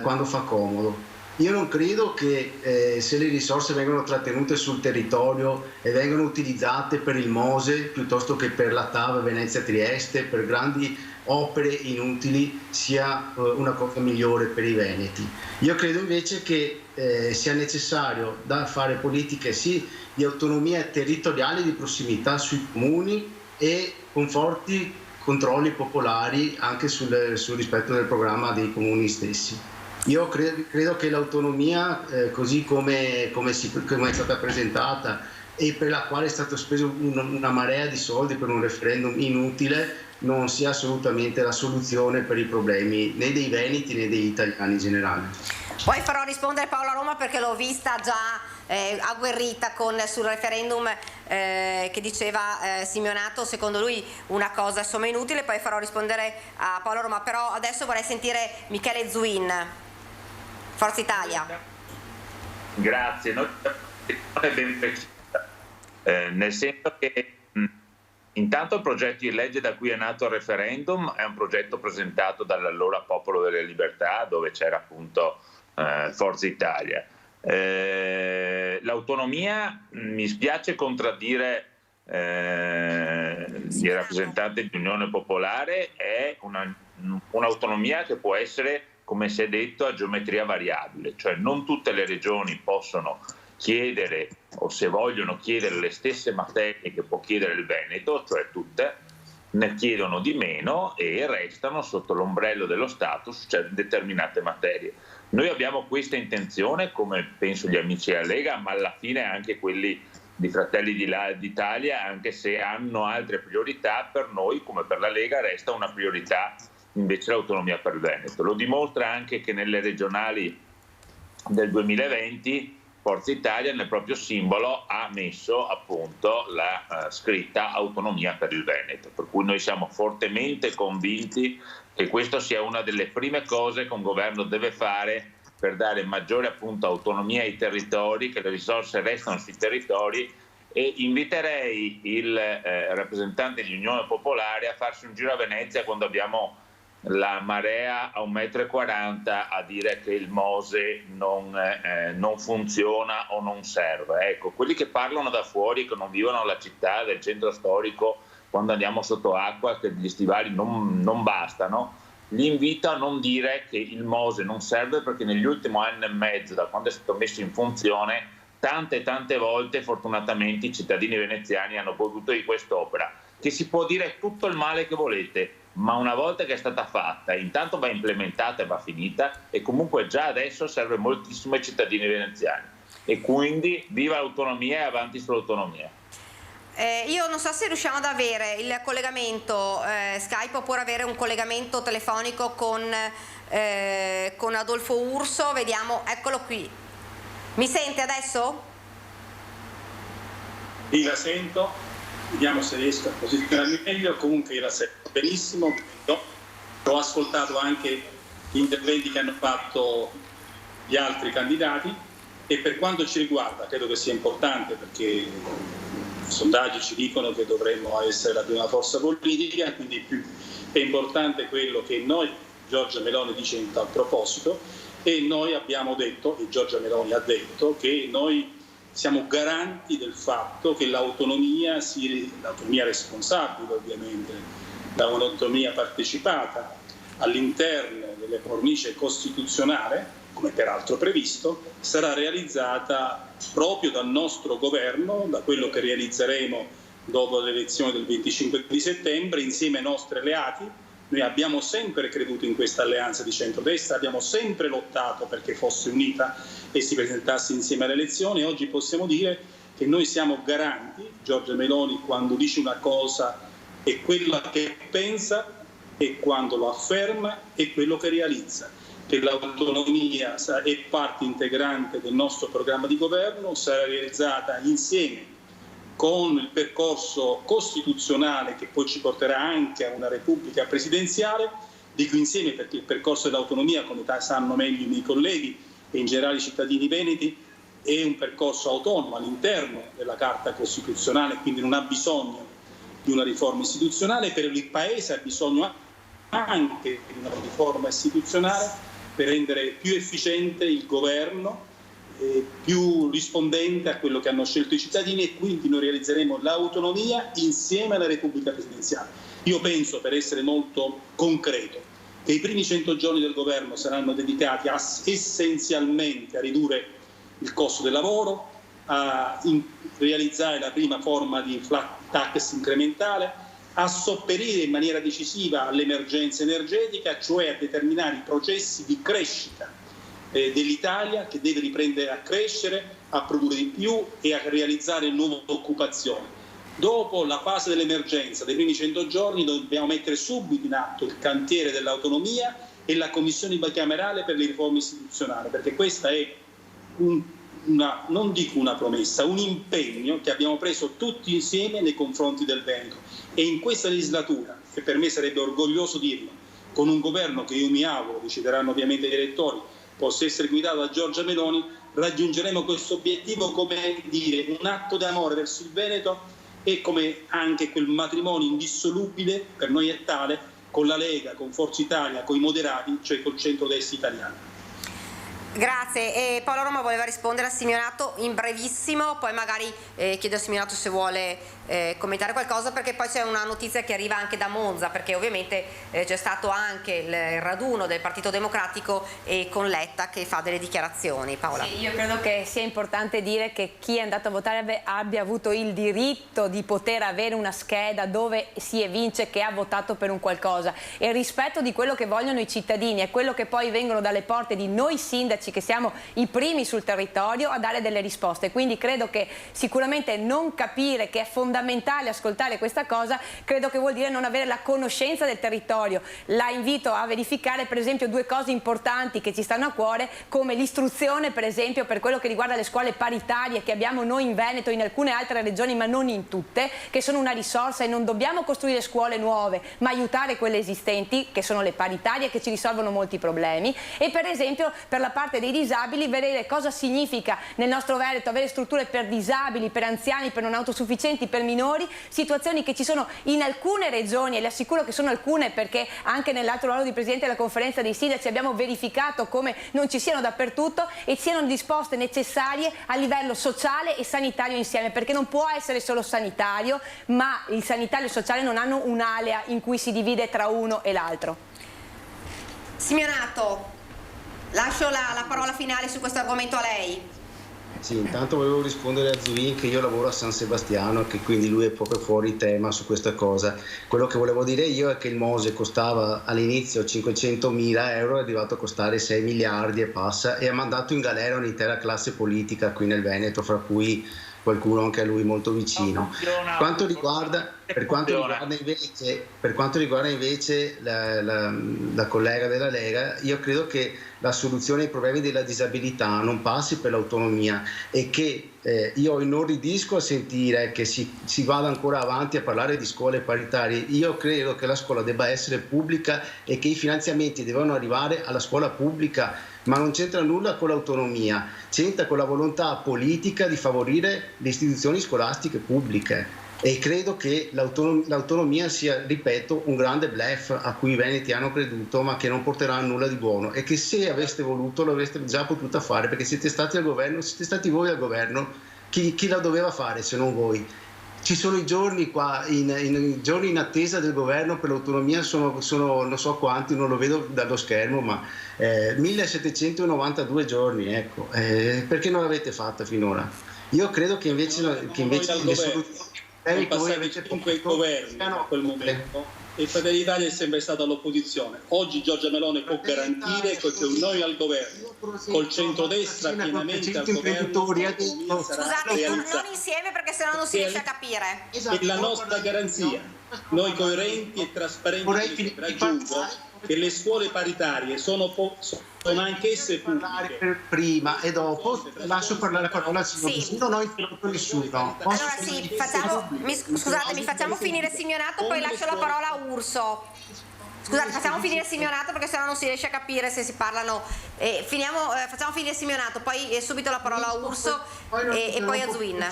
quando fa comodo. Io non credo che se le risorse vengono trattenute sul territorio e vengono utilizzate per il Mose piuttosto che per la TAV Venezia-Trieste, per grandi opere inutili, sia una cosa migliore per i veneti. Io credo invece che sia necessario fare politiche sì di autonomia territoriale, di prossimità sui comuni e con forti controlli popolari anche sul rispetto del programma dei comuni stessi. Io credo che l'autonomia, così come è stata presentata e per la quale è stato speso una marea di soldi per un referendum inutile, non sia assolutamente la soluzione per i problemi né dei veneti né degli italiani in generale. Poi farò rispondere Paola Roma perché l'ho vista già agguerrita sul referendum che diceva Simeonato, secondo lui una cosa insomma inutile. Poi farò rispondere a Paola Roma, però adesso vorrei sentire Michele Zuin, Forza Italia. Grazie, noi è ben precisa, nel senso che intanto il progetto di legge da cui è nato il referendum è un progetto presentato dall'allora Popolo delle Libertà, dove c'era appunto Forza Italia. L'autonomia, mi spiace contraddire il rappresentante di Unione Popolare, è un'autonomia che può essere, come si è detto, a geometria variabile, cioè non tutte le regioni possono chiedere, o se vogliono chiedere, le stesse materie che può chiedere il Veneto, cioè tutte, ne chiedono di meno e restano sotto l'ombrello dello Stato su determinate materie. Noi abbiamo questa intenzione, come penso gli amici della Lega, ma alla fine anche quelli di Fratelli d'Italia, anche se hanno altre priorità, per noi come per la Lega resta una priorità invece l'autonomia per il Veneto. Lo dimostra anche che nelle regionali del 2020 Forza Italia nel proprio simbolo ha messo appunto la scritta autonomia per il Veneto, per cui noi siamo fortemente convinti che questa sia una delle prime cose che un governo deve fare per dare maggiore appunto autonomia ai territori, che le risorse restano sui territori, e inviterei il rappresentante dell'Unione Popolare a farsi un giro a Venezia quando abbiamo la marea a 1,40 m a dire che il Mose non funziona o non serve. Ecco, quelli che parlano da fuori, che non vivono alla città, del centro storico, quando andiamo sotto acqua, che gli stivali non bastano, li invito a non dire che il Mose non serve, perché negli ultimi anni e mezzo, da quando è stato messo in funzione, tante volte fortunatamente i cittadini veneziani hanno goduto di quest'opera, che si può dire tutto il male che volete, ma una volta che è stata fatta, intanto va implementata e va finita, e comunque già adesso serve moltissimo ai cittadini veneziani, e quindi viva l'autonomia e avanti sull'autonomia. Io non so se riusciamo ad avere il collegamento Skype, oppure avere un collegamento telefonico con Adolfo Urso. Vediamo, eccolo qui. Mi sente adesso? Io la sento, vediamo se riesco a posizionarmi meglio. Comunque io la sento benissimo. Ho ascoltato anche gli interventi che hanno fatto gli altri candidati, e per quanto ci riguarda credo che sia importante, perché i sondaggi ci dicono che dovremmo essere la prima forza politica, quindi è importante quello che noi, Giorgia Meloni, dice in tal proposito, e noi abbiamo detto, e Giorgia Meloni ha detto, che noi siamo garanti del fatto che l'autonomia responsabile, ovviamente, da un'autonomia partecipata all'interno delle cornice costituzionale, come peraltro previsto, sarà realizzata proprio dal nostro governo, da quello che realizzeremo dopo l'elezione del 25 di settembre, insieme ai nostri alleati. Noi abbiamo sempre creduto in questa alleanza di centrodestra, abbiamo sempre lottato perché fosse unita e si presentasse insieme alle elezioni, e oggi possiamo dire che noi siamo garanti. Giorgia Meloni, quando dice una cosa, è quella che pensa, e quando lo afferma è quello che realizza, che l'autonomia è parte integrante del nostro programma di governo, sarà realizzata insieme con il percorso costituzionale che poi ci porterà anche a una repubblica presidenziale. Dico insieme perché il percorso dell'autonomia, come sanno meglio i miei colleghi e in generale i cittadini veneti, è un percorso autonomo all'interno della Carta Costituzionale, quindi non ha bisogno di una riforma istituzionale. Per il Paese ha bisogno anche di una riforma istituzionale per rendere più efficiente il governo, più rispondente a quello che hanno scelto i cittadini, e quindi noi realizzeremo l'autonomia insieme alla Repubblica Presidenziale. Io penso, per essere molto concreto, che i primi 100 giorni del governo saranno dedicati essenzialmente a ridurre il costo del lavoro, a realizzare la prima forma di flat tax incrementale, a sopperire in maniera decisiva all'emergenza energetica, cioè a determinare i processi di crescita dell'Italia, che deve riprendere a crescere, a produrre di più e a realizzare nuova occupazione. Dopo la fase dell'emergenza dei primi 100 giorni dobbiamo mettere subito in atto il cantiere dell'autonomia e la commissione bicamerale per le riforme istituzionali, perché questa è non dico una promessa, un impegno che abbiamo preso tutti insieme nei confronti del Veneto, e in questa legislatura, che per me sarebbe orgoglioso dirlo, con un governo che io mi auguro, decideranno ovviamente gli elettori, possa essere guidato da Giorgia Meloni, raggiungeremo questo obiettivo, come dire, un atto d'amore verso il Veneto, e come anche quel matrimonio indissolubile, per noi è tale, con la Lega, con Forza Italia, con i moderati, cioè col centrodestra italiano. Grazie. E Paolo Roma voleva rispondere a Simeonato in brevissimo, poi magari chiedo a Simeonato se vuole commentare qualcosa, perché poi c'è una notizia che arriva anche da Monza, perché ovviamente c'è stato anche il raduno del Partito Democratico e con Letta che fa delle dichiarazioni. Paola. Sì, io credo che sia importante dire che chi è andato a votare abbia avuto il diritto di poter avere una scheda dove si evince che ha votato per un qualcosa, e il rispetto di quello che vogliono i cittadini è quello che poi vengono dalle porte di noi sindaci, che siamo i primi sul territorio a dare delle risposte. Quindi credo che sicuramente non capire che è fondamentale ascoltare questa cosa, credo che vuol dire non avere la conoscenza del territorio. La invito a verificare per esempio due cose importanti che ci stanno a cuore, come l'istruzione per esempio per quello che riguarda le scuole paritarie che abbiamo noi in Veneto, in alcune altre regioni ma non in tutte, che sono una risorsa, e non dobbiamo costruire scuole nuove ma aiutare quelle esistenti, che sono le paritarie, che ci risolvono molti problemi. E per esempio per la parte dei disabili, vedere cosa significa nel nostro Veneto avere strutture per disabili, per anziani, per non autosufficienti, per minori, situazioni che ci sono in alcune regioni, e le assicuro che sono alcune, perché anche nell'altro ruolo di Presidente della Conferenza dei Sindaci abbiamo verificato come non ci siano dappertutto e siano disposte necessarie a livello sociale e sanitario insieme, perché non può essere solo sanitario, ma il sanitario e il sociale non hanno un'alea in cui si divide tra uno e l'altro. Simeonato, lascio la parola finale su questo argomento a lei. Sì, intanto volevo rispondere a Zuin che io lavoro a San Sebastiano, che quindi lui è proprio fuori tema su questa cosa. Quello che volevo dire io è che il Mose costava all'inizio 500.000 euro, è arrivato a costare 6 miliardi e passa, e ha mandato in galera un'intera classe politica qui nel Veneto, fra cui qualcuno anche a lui molto vicino. Per quanto riguarda invece la collega della Lega, io credo che la soluzione ai problemi della disabilità non passi per l'autonomia, e che io inorridisco a sentire che si vada ancora avanti a parlare di scuole paritarie. Io credo che la scuola debba essere pubblica e che i finanziamenti devono arrivare alla scuola pubblica, ma non c'entra nulla con l'autonomia, c'entra con la volontà politica di favorire le istituzioni scolastiche pubbliche. E credo che l'autonomia sia, ripeto, un grande bluff a cui i veneti hanno creduto, ma che non porterà a nulla di buono, e che se aveste voluto lo avreste già potuta fare, perché siete stati al governo, siete stati voi al governo. Chi la doveva fare se non voi? Ci sono i giorni qua, giorni in attesa del governo per l'autonomia, sono non so quanti, non lo vedo dallo schermo, ma 1792 giorni, ecco. Perché non l'avete fatta finora? Io credo che invece le soluzioni sono passati 5 governi a quel momento, e Fratelli d'Italia è sempre stata all'opposizione. Oggi Giorgia Meloni può garantire che noi al governo, col centrodestra pienamente al governo, scusate, non insieme perché sennò non si riesce a capire. E la nostra garanzia, noi coerenti e trasparenti, raggiungo che le scuole paritarie sono anch'esse pubbliche. Prima e dopo lascio parlare la parola al signor. Sì. Non ho interrotto nessuno. Allora sì, scusatemi, facciamo finire Simeonato, poi lascio la parola a Urso. Scusate, facciamo finire Simeonato perché sennò non si riesce a capire se si parlano. Facciamo finire Simeonato, poi subito la parola a Urso e poi a Zuin.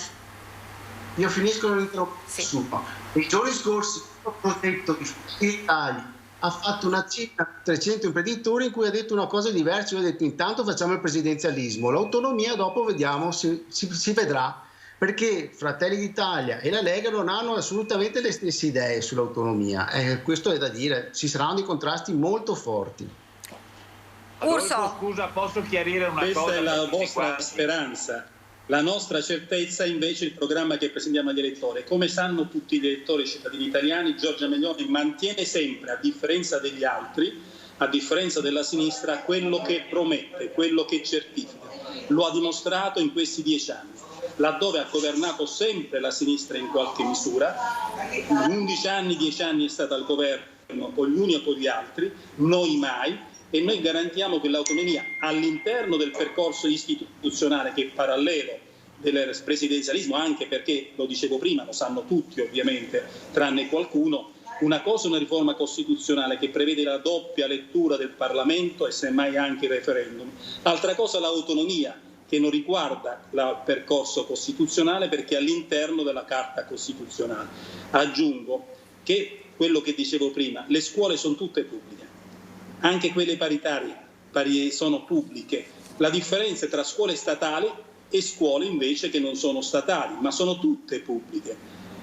Io finisco, non interrompo nessuno. Nei giorni scorsi ho protetto i Fratelli d'Italia ha fatto una cena 300 imprenditori in cui ha detto una cosa diversa. Io ho detto intanto facciamo il presidenzialismo, l'autonomia dopo vediamo, si vedrà, perché Fratelli d'Italia e la Lega non hanno assolutamente le stesse idee sull'autonomia. Questo è da dire, ci saranno dei contrasti molto forti. Urso. Scusa, posso chiarire una Questa cosa? è la vostra speranza. La nostra certezza invece è il programma che presentiamo agli elettori. Come sanno tutti gli elettori e cittadini italiani, Giorgia Meloni mantiene sempre, a differenza degli altri, a differenza della sinistra, quello che promette, quello che certifica. Lo ha dimostrato in questi 10 anni. Laddove ha governato sempre la sinistra in qualche misura, in 11 anni, 10 anni è stata al governo con gli uni o con gli altri, noi mai. E noi garantiamo che l'autonomia all'interno del percorso istituzionale, che è parallelo del presidenzialismo, anche perché, lo dicevo prima, lo sanno tutti ovviamente, tranne qualcuno, una cosa è una riforma costituzionale che prevede la doppia lettura del Parlamento e semmai anche il referendum, altra cosa l'autonomia, che non riguarda il percorso costituzionale perché è all'interno della Carta Costituzionale. Aggiungo che quello che dicevo prima, le scuole sono tutte pubbliche. Anche quelle paritarie sono pubbliche. La differenza è tra scuole statali e scuole invece che non sono statali, ma sono tutte pubbliche.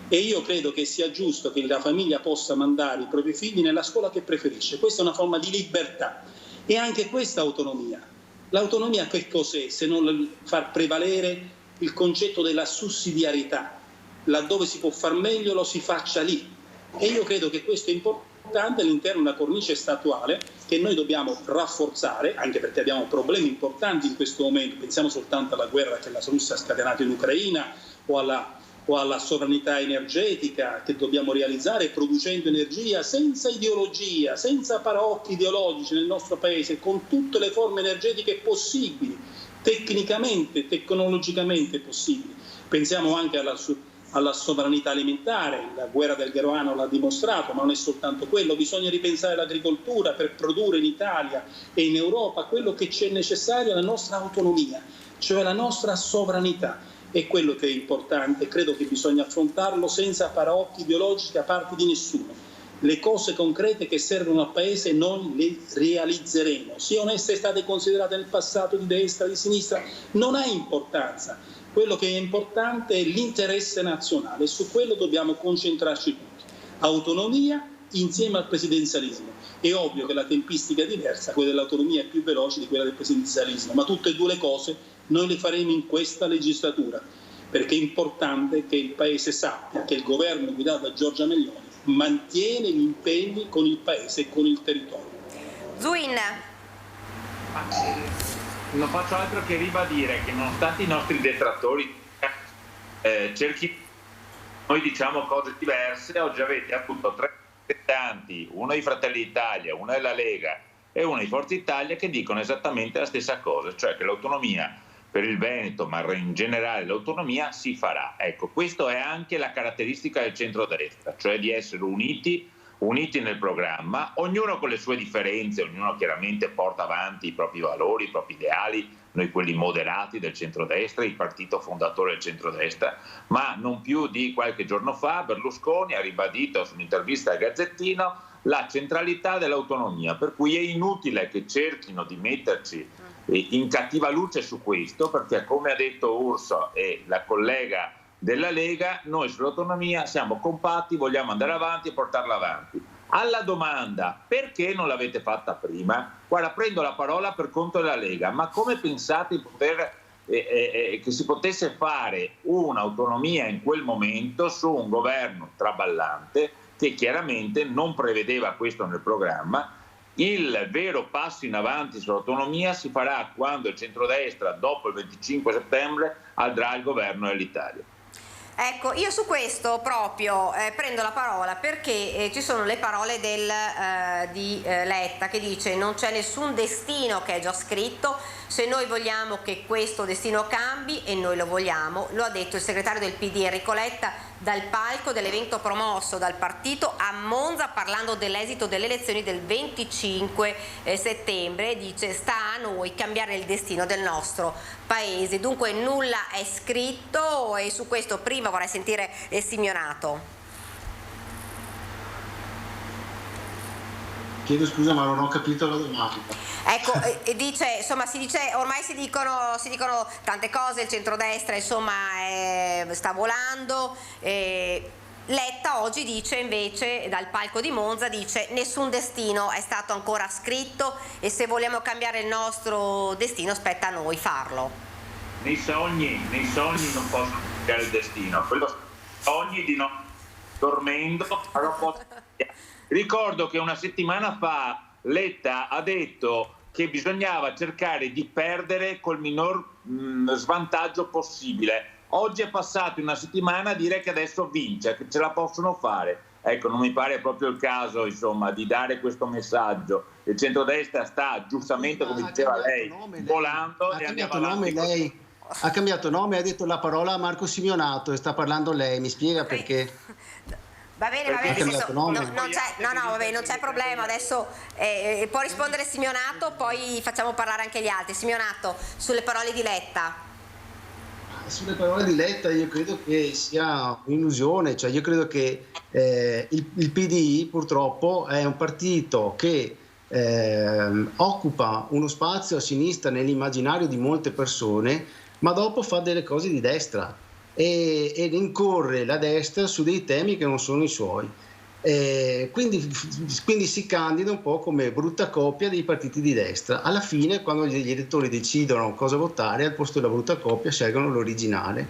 E io credo che sia giusto che la famiglia possa mandare i propri figli nella scuola che preferisce. Questa è una forma di libertà e anche questa autonomia. L'autonomia che cos'è se non far prevalere il concetto della sussidiarietà? Laddove si può far meglio lo si faccia lì. E io credo che questo è importante all'interno di una cornice statuale che noi dobbiamo rafforzare, anche perché abbiamo problemi importanti in questo momento. Pensiamo soltanto alla guerra che la Russia ha scatenato in Ucraina o alla sovranità energetica che dobbiamo realizzare producendo energia senza ideologia, senza paraocchi ideologici nel nostro paese, con tutte le forme energetiche possibili, tecnicamente, tecnologicamente possibili. Pensiamo anche alla sovranità alimentare, la guerra del grano l'ha dimostrato, ma non è soltanto quello, bisogna ripensare l'agricoltura per produrre in Italia e in Europa quello che c'è necessario, la nostra autonomia, cioè la nostra sovranità. È quello che è importante, credo che bisogna affrontarlo senza paraocchi ideologici da parte di nessuno. Le cose concrete che servono al Paese noi le realizzeremo, siano esse state considerate nel passato di destra, di sinistra, non ha importanza. Quello che è importante è l'interesse nazionale e su quello dobbiamo concentrarci tutti. Autonomia insieme al presidenzialismo. È ovvio che la tempistica è diversa, quella dell'autonomia è più veloce di quella del presidenzialismo, ma tutte e due le cose noi le faremo in questa legislatura, perché è importante che il Paese sappia che il governo guidato da Giorgia Meloni mantiene gli impegni con il Paese e con il territorio. Zuin. Non faccio altro che ribadire che nonostante i nostri detrattori noi diciamo cose diverse, oggi avete avuto 3 rappresentanti, uno di Fratelli d'Italia, uno della Lega e uno di Forza Italia, che dicono esattamente la stessa cosa, cioè che l'autonomia per il Veneto, ma in generale l'autonomia si farà. Ecco, questa è anche la caratteristica del centrodestra, cioè di essere uniti nel programma, ognuno con le sue differenze, ognuno chiaramente porta avanti i propri valori, i propri ideali, noi quelli moderati del centrodestra, il partito fondatore del centrodestra, ma non più di qualche giorno fa Berlusconi ha ribadito su un'intervista al Gazzettino la centralità dell'autonomia, per cui è inutile che cerchino di metterci in cattiva luce su questo, perché come ha detto Urso e la collega della Lega, noi sull'autonomia siamo compatti, vogliamo andare avanti e portarla avanti. Alla domanda perché non l'avete fatta prima, guarda, prendo la parola per conto della Lega, ma come pensate di poter che si potesse fare un'autonomia in quel momento su un governo traballante che chiaramente non prevedeva questo nel programma? Il vero passo in avanti sull'autonomia si farà quando il centrodestra, dopo il 25 settembre, andrà al governo dell'Italia. Ecco, io su questo proprio prendo la parola perché ci sono le parole di Letta che dice: non c'è nessun destino che è già scritto, se noi vogliamo che questo destino cambi, e noi lo vogliamo, lo ha detto il segretario del PD Enrico Letta dal palco dell'evento promosso dal partito a Monza, parlando dell'esito delle elezioni del 25 settembre. Dice: sta a noi cambiare il destino del nostro paese. Dunque nulla è scritto, e su questo prima vorrei sentire Simeonato. Chiedo scusa, ma non ho capito la domanda. Ecco, ormai si dicono tante cose, il centrodestra insomma sta volando. Letta oggi dice invece, dal palco di Monza, dice nessun destino è stato ancora scritto e se vogliamo cambiare il nostro destino spetta a noi farlo. Nei sogni non possono cambiare il destino, quello sogni di non dormendo. Ricordo che una settimana fa Letta ha detto che bisognava cercare di perdere col minor svantaggio possibile. Oggi è passato una settimana a dire che adesso vince, che ce la possono fare. Ecco, non mi pare proprio il caso, insomma, di dare questo messaggio. Il centrodestra sta giustamente, come diceva lei, volando e andiamo avanti. Lei ha cambiato nome, ha detto la parola a Marco Simeonato e sta parlando lei. Mi spiega perché? Va bene, non c'è problema. Adesso può rispondere Simeonato, poi facciamo parlare anche gli altri. Simeonato, sulle parole di Letta. Sulle parole di Letta io credo che sia un'illusione, cioè io credo che il PD purtroppo è un partito che occupa uno spazio a sinistra nell'immaginario di molte persone, ma dopo fa delle cose di destra e rincorre la destra su dei temi che non sono i suoi. Quindi si candida un po' come brutta coppia dei partiti di destra. Alla fine, quando gli elettori decidono cosa votare, al posto della brutta coppia scelgono l'originale.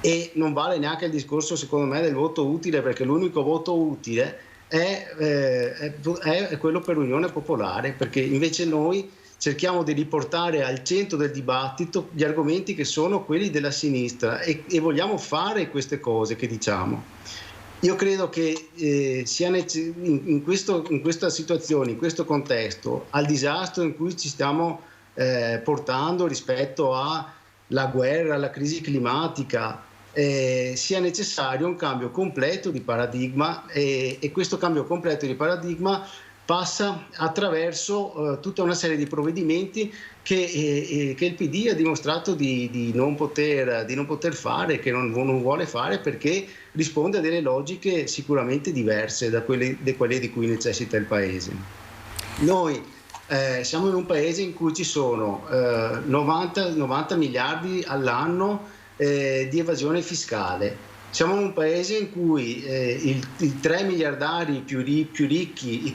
E non vale neanche il discorso, secondo me, del voto utile, perché l'unico voto utile è quello per l'Unione Popolare, perché invece noi cerchiamo di riportare al centro del dibattito gli argomenti che sono quelli della sinistra e vogliamo fare queste cose che diciamo. Io credo che sia in questa situazione, in questo contesto, al disastro in cui ci stiamo portando rispetto alla guerra, alla crisi climatica, sia necessario un cambio completo di paradigma e questo cambio completo di paradigma passa attraverso tutta una serie di provvedimenti che il PD ha dimostrato di non poter fare, che non vuole fare, perché risponde a delle logiche sicuramente diverse da quelle di cui necessita il Paese. Noi siamo in un Paese in cui ci sono 90 miliardi all'anno di evasione fiscale. Siamo in un paese in cui i 3 miliardari più ricchi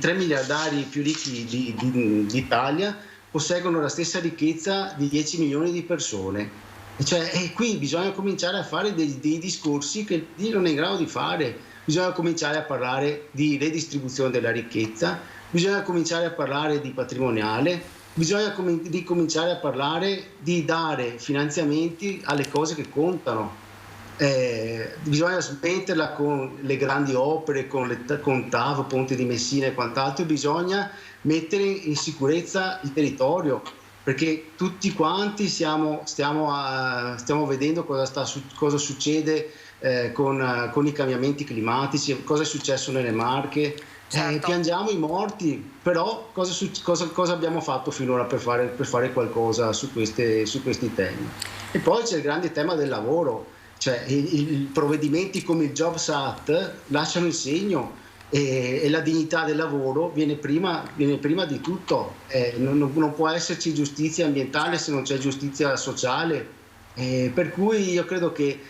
d'Italia posseggono la stessa ricchezza di 10 milioni di persone. E qui bisogna cominciare a fare dei discorsi che il PD non è in grado di fare. Bisogna cominciare a parlare di redistribuzione della ricchezza, bisogna cominciare a parlare di patrimoniale, bisogna cominciare a parlare di dare finanziamenti alle cose che contano. Bisogna smetterla con le grandi opere, con TAV, Ponte di Messina e quant'altro, bisogna mettere in sicurezza il territorio, perché tutti quanti stiamo vedendo cosa succede con i cambiamenti climatici, cosa è successo nelle Marche. Certo. Piangiamo i morti, però cosa abbiamo fatto finora per fare qualcosa su questi temi? E poi c'è il grande tema del lavoro. Cioè, i provvedimenti come il Jobs Act lasciano il segno e la dignità del lavoro viene prima di tutto. Non può esserci giustizia ambientale se non c'è giustizia sociale. Per cui io credo che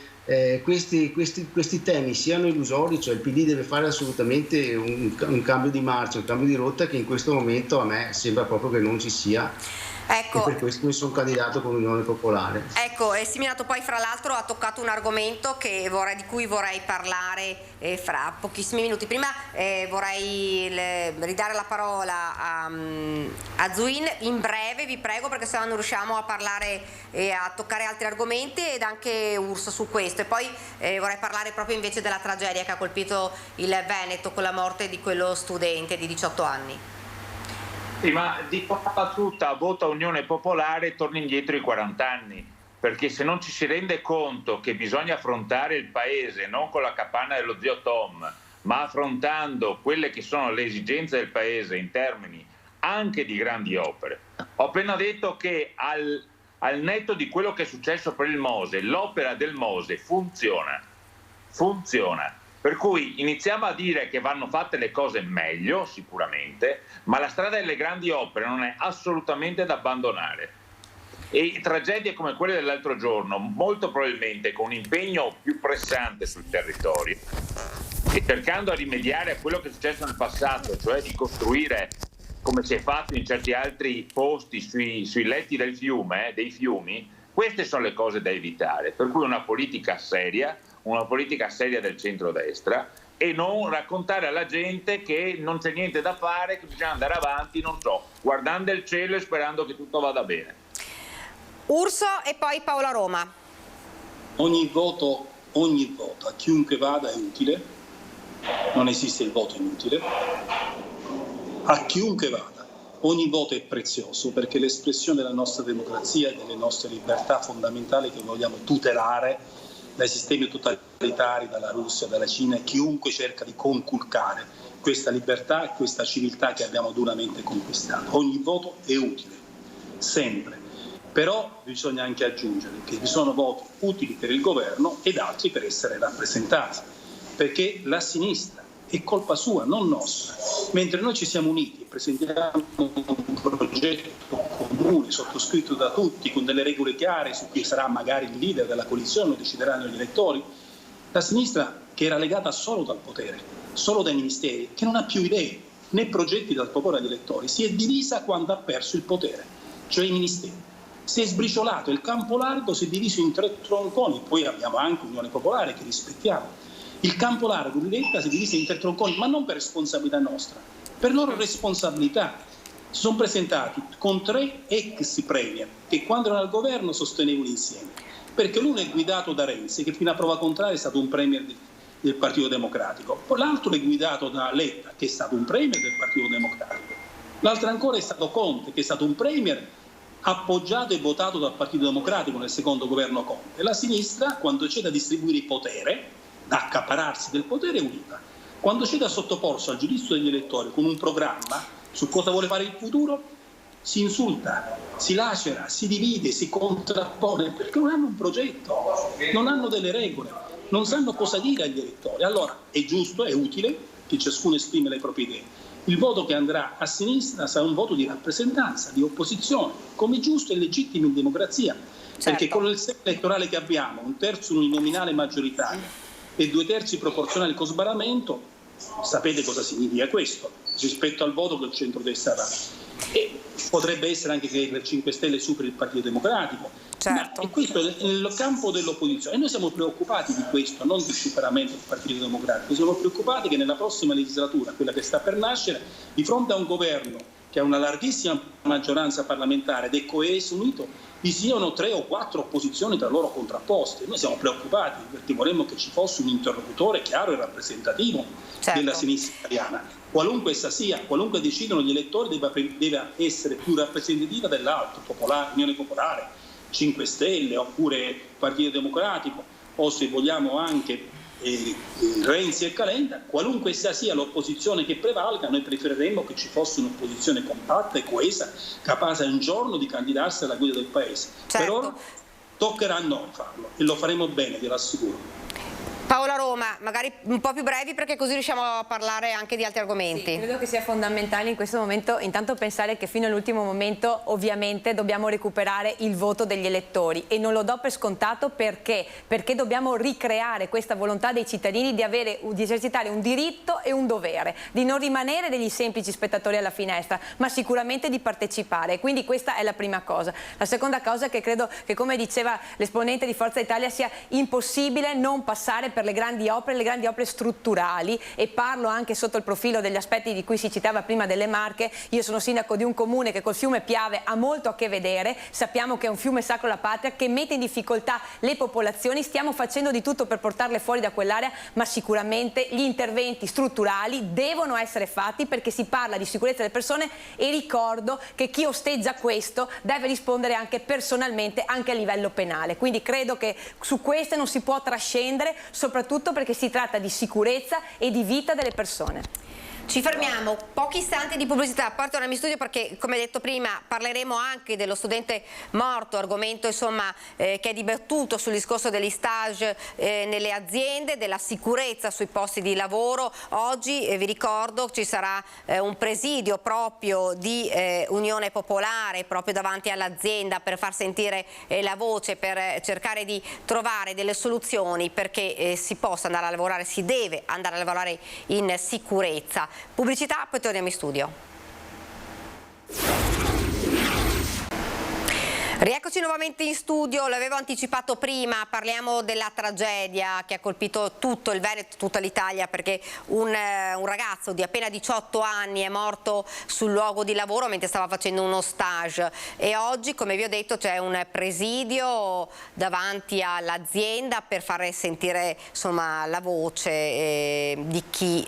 questi temi siano illusori, cioè il PD deve fare assolutamente un cambio di marcia, un cambio di rotta che in questo momento a me sembra proprio che non ci sia. Ecco, e per questo mi sono candidato con l'Unione Popolare. Ecco, Simeonato poi fra l'altro ha toccato un argomento di cui vorrei parlare fra pochissimi minuti. Prima vorrei ridare la parola a Zuin in breve, vi prego, perché se no non riusciamo a parlare e a toccare altri argomenti, ed anche Urso su questo. E poi vorrei parlare proprio invece della tragedia che ha colpito il Veneto con la morte di quello studente di 18 anni. Sì, ma di tutta vota Unione Popolare e torna indietro i 40 anni, perché se non ci si rende conto che bisogna affrontare il Paese non con la capanna dello zio Tom, ma affrontando quelle che sono le esigenze del Paese in termini anche di grandi opere. Ho appena detto che al netto di quello che è successo per il Mose, l'opera del Mose funziona. Per cui iniziamo a dire che vanno fatte le cose meglio, sicuramente, ma la strada delle grandi opere non è assolutamente da abbandonare. E tragedie come quelle dell'altro giorno, molto probabilmente con un impegno più pressante sul territorio e cercando di rimediare a quello che è successo nel passato, cioè di costruire, come si è fatto in certi altri posti, sui letti del fiume, dei fiumi, queste sono le cose da evitare. Per cui una politica seria del centrodestra, e non raccontare alla gente che non c'è niente da fare, che bisogna andare avanti, non so, guardando il cielo e sperando che tutto vada bene. Urso e poi Paola Roma. Ogni voto, a chiunque vada, è utile, non esiste il voto inutile, a chiunque vada, ogni voto è prezioso perché è l'espressione della nostra democrazia e delle nostre libertà fondamentali che vogliamo tutelare dai sistemi totalitari, dalla Russia, dalla Cina e chiunque cerca di conculcare questa libertà e questa civiltà che abbiamo duramente conquistato. Ogni voto è utile, sempre. Però bisogna anche aggiungere che vi sono voti utili per il governo ed altri per essere rappresentati, perché la sinistra è colpa sua, non nostra. Mentre noi ci siamo uniti e presentiamo un progetto comune, sottoscritto da tutti, con delle regole chiare su chi sarà magari il leader della coalizione, lo decideranno gli elettori, la sinistra, che era legata solo dal potere, solo dai ministeri, che non ha più idee né progetti da proporre agli elettori, si è divisa quando ha perso il potere, cioè i ministeri. Si è sbriciolato, il campo largo si è diviso in 3 tronconi, poi abbiamo anche Unione Popolare che rispettiamo. Il campo largo di Letta si è diviso in 3 tronconi, ma non per responsabilità nostra, per loro responsabilità. Si sono presentati con 3 ex premier che quando erano al governo sostenevano insieme, perché l'uno è guidato da Renzi, che fino a prova contraria è stato un premier del Partito Democratico, l'altro è guidato da Letta, che è stato un premier del Partito Democratico, l'altro ancora è stato Conte, che è stato un premier appoggiato e votato dal Partito Democratico nel secondo governo Conte. La sinistra, quando c'è da distribuire il potere, da accapararsi del potere, è unita. Quando c'è da sottoporsi al giudizio degli elettori con un programma su cosa vuole fare il futuro, si insulta, si lacera, si divide, si contrappone, perché non hanno un progetto, non hanno delle regole, non sanno cosa dire agli elettori. Allora è giusto, è utile che ciascuno esprime le proprie idee. Il voto che andrà a sinistra sarà un voto di rappresentanza, di opposizione, come giusto e legittimo in democrazia, perché con il sistema elettorale che abbiamo, 1/3 uninominale maggioritario e 2/3 proporzionali con sbarramento, sapete cosa significa questo rispetto al voto che il centrodestra dà. E potrebbe essere anche che il 5 Stelle superi il Partito Democratico, certo. Ma questo è nel campo dell'opposizione e noi siamo preoccupati di questo, non del superamento del Partito Democratico, siamo preoccupati che nella prossima legislatura, quella che sta per nascere, di fronte a un governo che ha una larghissima maggioranza parlamentare ed è coeso, unito, vi siano 3 o 4 opposizioni tra loro contrapposte. Noi siamo preoccupati perché vorremmo che ci fosse un interlocutore chiaro e rappresentativo della sinistra italiana. Qualunque essa sia, qualunque decidono gli elettori deve essere più rappresentativa dell'altro, Unione Popolare, 5 Stelle oppure Partito Democratico o se vogliamo anche Renzi e Calenda, qualunque sia l'opposizione che prevalga, noi preferiremmo che ci fosse un'opposizione compatta e coesa, capace un giorno di candidarsi alla guida del Paese. Certo. Però toccherà a noi farlo e lo faremo bene, ve lo assicuro. Paola Roma, magari un po' più brevi perché così riusciamo a parlare anche di altri argomenti. Sì, credo che sia fondamentale in questo momento intanto pensare che fino all'ultimo momento ovviamente dobbiamo recuperare il voto degli elettori e non lo do per scontato perché dobbiamo ricreare questa volontà dei cittadini di esercitare un diritto e un dovere, di non rimanere degli semplici spettatori alla finestra, ma sicuramente di partecipare. Quindi questa è la prima cosa. La seconda cosa è che credo che, come diceva l'esponente di Forza Italia, sia impossibile non passare per le grandi opere strutturali, e parlo anche sotto il profilo degli aspetti di cui si citava prima delle Marche. Io sono sindaco di un comune che col fiume Piave ha molto a che vedere, sappiamo che è un fiume sacro alla patria che mette in difficoltà le popolazioni, stiamo facendo di tutto per portarle fuori da quell'area, ma sicuramente gli interventi strutturali devono essere fatti perché si parla di sicurezza delle persone e ricordo che chi osteggia questo deve rispondere anche personalmente, anche a livello penale. Quindi credo che su queste non si può trascendere, soprattutto perché si tratta di sicurezza e di vita delle persone. Ci fermiamo, pochi istanti di pubblicità, poi torniamo in studio perché, come detto prima, parleremo anche dello studente morto, argomento insomma che è dibattuto sul discorso degli stage nelle aziende, della sicurezza sui posti di lavoro. Oggi vi ricordo ci sarà un presidio proprio di Unione Popolare proprio davanti all'azienda per far sentire la voce, per cercare di trovare delle soluzioni perché si possa andare a lavorare, si deve andare a lavorare in sicurezza. Pubblicità, poi torniamo in studio. Rieccoci nuovamente in studio, l'avevo anticipato prima, parliamo della tragedia che ha colpito tutto il Veneto, tutta l'Italia, perché un ragazzo di appena 18 anni è morto sul luogo di lavoro mentre stava facendo uno stage e oggi, come vi ho detto, c'è un presidio davanti all'azienda per far sentire insomma, la voce di chi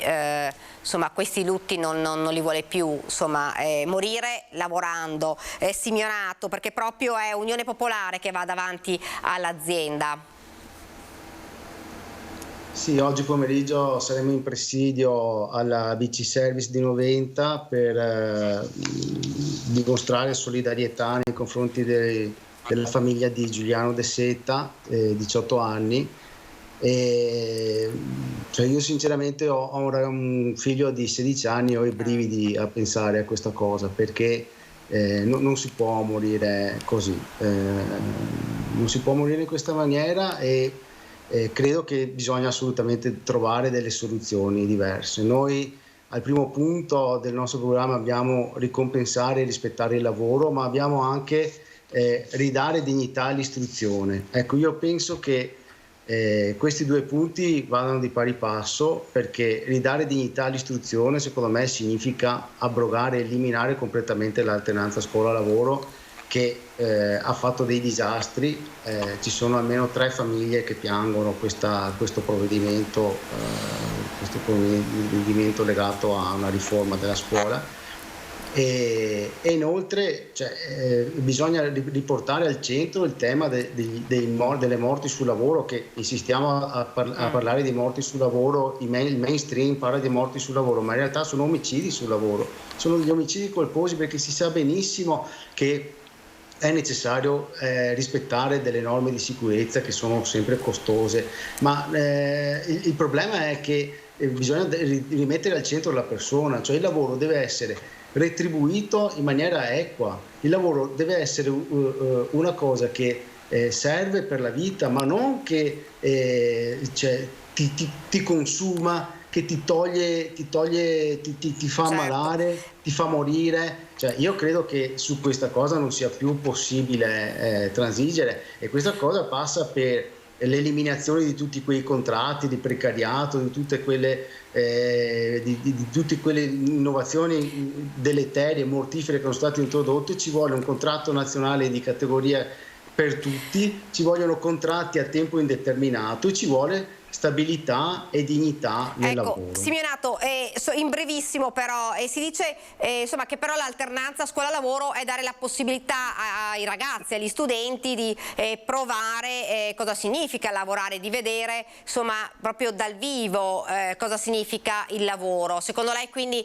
insomma, questi lutti non li vuole più insomma, morire lavorando. Simeonato, perché proprio è Unione Popolare che va davanti all'azienda. Sì, oggi pomeriggio saremo in presidio alla BC Service di Noventa per dimostrare solidarietà nei confronti della famiglia di Giuliano De Seta, 18 anni. Cioè io sinceramente ho un figlio di 16 anni, ho i brividi a pensare a questa cosa perché non si può morire così, non si può morire in questa maniera e credo che bisogna assolutamente trovare delle soluzioni diverse. Noi al primo punto del nostro programma abbiamo ricompensare e rispettare il lavoro, ma abbiamo anche ridare dignità all'istruzione. Ecco, io penso che questi due punti vadano di pari passo perché ridare dignità all'istruzione secondo me significa abrogare e eliminare completamente l'alternanza scuola-lavoro che ha fatto dei disastri. Ci sono almeno 3 famiglie che piangono questo provvedimento legato a una riforma della scuola. E inoltre bisogna riportare al centro il tema delle morti sul lavoro, che insistiamo a parlare di morti sul lavoro, il mainstream parla di morti sul lavoro, ma in realtà sono omicidi sul lavoro, sono degli omicidi colposi perché si sa benissimo che è necessario rispettare delle norme di sicurezza che sono sempre costose, ma il problema è che bisogna rimettere al centro la persona, cioè il lavoro deve essere retribuito in maniera equa, il lavoro deve essere una cosa che serve per la vita, ma non che ti consuma, che ti fa ammalare, ti fa morire. Cioè, io credo che su questa cosa non sia più possibile transigere e questa cosa passa per l'eliminazione di tutti quei contratti di precariato, di tutte quelle innovazioni deleterie, mortifere che sono state introdotte. Ci vuole un contratto nazionale di categoria per tutti, ci vogliono contratti a tempo indeterminato e ci vuole stabilità e dignità nel lavoro. Simeonato, in brevissimo però, si dice insomma, che però l'alternanza scuola-lavoro è dare la possibilità ai ragazzi, agli studenti di provare cosa significa lavorare, di vedere insomma proprio dal vivo cosa significa il lavoro. Secondo lei quindi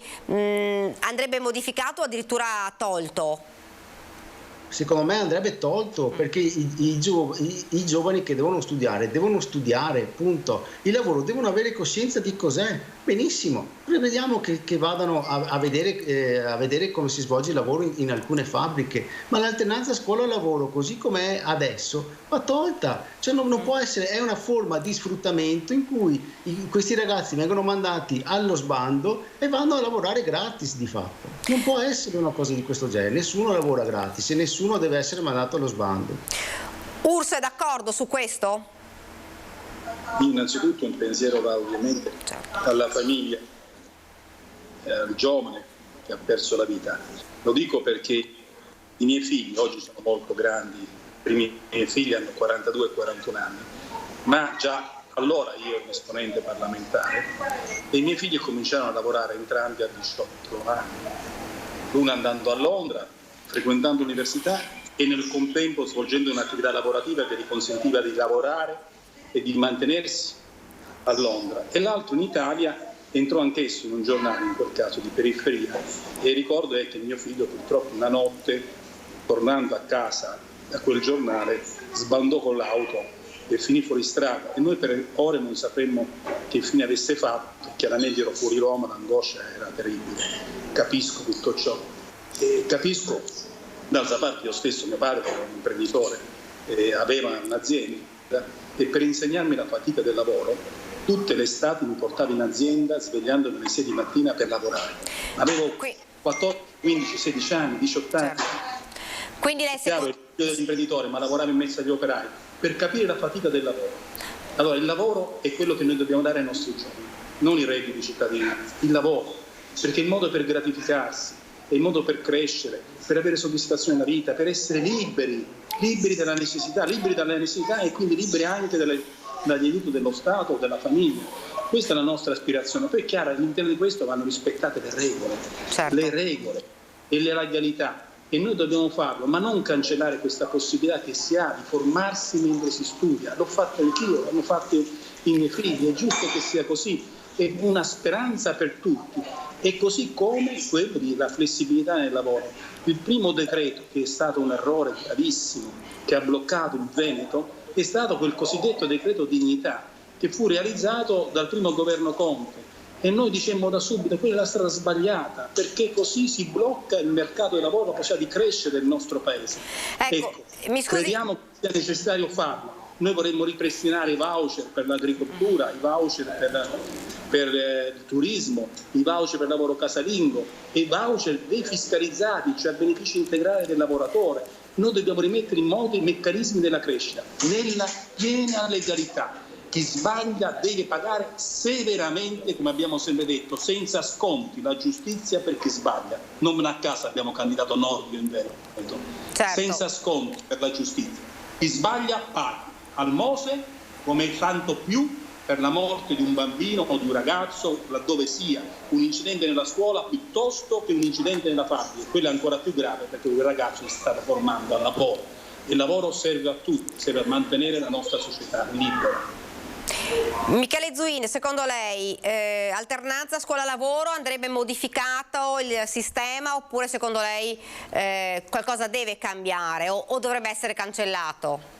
andrebbe modificato o addirittura tolto? Secondo me andrebbe tolto perché i giovani che devono studiare, punto. Il lavoro devono avere coscienza di cos'è. Benissimo, prevediamo che vadano a vedere come si svolge il lavoro in alcune fabbriche, ma l'alternanza scuola-lavoro così com'è adesso va tolta, cioè non può essere, è una forma di sfruttamento in cui questi ragazzi vengono mandati allo sbando e vanno a lavorare gratis di fatto. Non può essere una cosa di questo genere, nessuno lavora gratis e nessuno deve essere mandato allo sbando. Urso è d'accordo su questo? Innanzitutto un pensiero va ovviamente alla famiglia, al giovane che ha perso la vita. Lo dico perché i miei figli oggi sono molto grandi, i miei figli hanno 42 e 41 anni, ma già allora io ero un esponente parlamentare e i miei figli cominciarono a lavorare entrambi a 18 anni, l'uno andando a Londra, frequentando l'università e nel contempo svolgendo un'attività lavorativa che gli consentiva di lavorare e di mantenersi a Londra, e l'altro in Italia entrò anch'esso in un giornale, in quel caso di periferia, e il ricordo è che mio figlio purtroppo una notte, tornando a casa da quel giornale, sbandò con l'auto e finì fuori strada, e noi per ore non sapremmo che fine avesse fatto. Chiaramente ero fuori Roma, l'angoscia era terribile, capisco tutto ciò, e capisco d'altra parte io stesso, mio padre era un imprenditore, aveva un'azienda, e per insegnarmi la fatica del lavoro tutte le estati mi portava in azienda svegliandomi alle 6 di mattina per lavorare. Avevo 14, 15, 16 anni, 18 anni. Quindi lei Chiaro, il figlio dell'imprenditore, ma lavoravo in mezzo agli operai, per capire la fatica del lavoro. Allora il lavoro è quello che noi dobbiamo dare ai nostri giovani, non i redditi di cittadinanza, il lavoro, perché è il modo per gratificarsi, è il modo per crescere, per avere soddisfazione nella vita, per essere liberi dalla necessità e quindi liberi anche dagli aiuti dello Stato o della famiglia. Questa è la nostra aspirazione. Poi è chiaro, all'interno di questo vanno rispettate le regole, le regole e le legalità, e noi dobbiamo farlo, ma non cancellare questa possibilità che si ha di formarsi mentre si studia. L'ho fatto anch'io, l'hanno fatto i miei figli, è giusto che sia così, è una speranza per tutti, e così come quello della flessibilità nel lavoro. Il primo decreto, che è stato un errore gravissimo, che ha bloccato il Veneto, è stato quel cosiddetto decreto dignità, che fu realizzato dal primo governo Conte, e noi dicemmo da subito quella è la strada sbagliata, perché così si blocca il mercato del lavoro, la possibilità di crescere del nostro paese. Ecco, mi scusi. crediamo che sia necessario farlo. Noi vorremmo ripristinare i voucher per l'agricoltura, i voucher per il turismo, i voucher per il lavoro casalingo, e i voucher defiscalizzati, cioè benefici integrali del lavoratore. Noi dobbiamo rimettere in moto i meccanismi della crescita, nella piena legalità. Chi sbaglia deve pagare severamente, come abbiamo sempre detto, senza sconti, la giustizia per chi sbaglia. Non a caso abbiamo candidato Nordio in Veneto, senza sconti per la giustizia. Chi sbaglia paga al Mose, come tanto più per la morte di un bambino o di un ragazzo, laddove sia un incidente nella scuola piuttosto che un incidente nella fabbrica. Quello è ancora più grave, perché quel ragazzo si sta formando al lavoro. Il lavoro serve a tutti, serve a mantenere la nostra società libera. Michele Zuin, secondo lei alternanza scuola-lavoro andrebbe modificato il sistema, oppure secondo lei qualcosa deve cambiare o dovrebbe essere cancellato?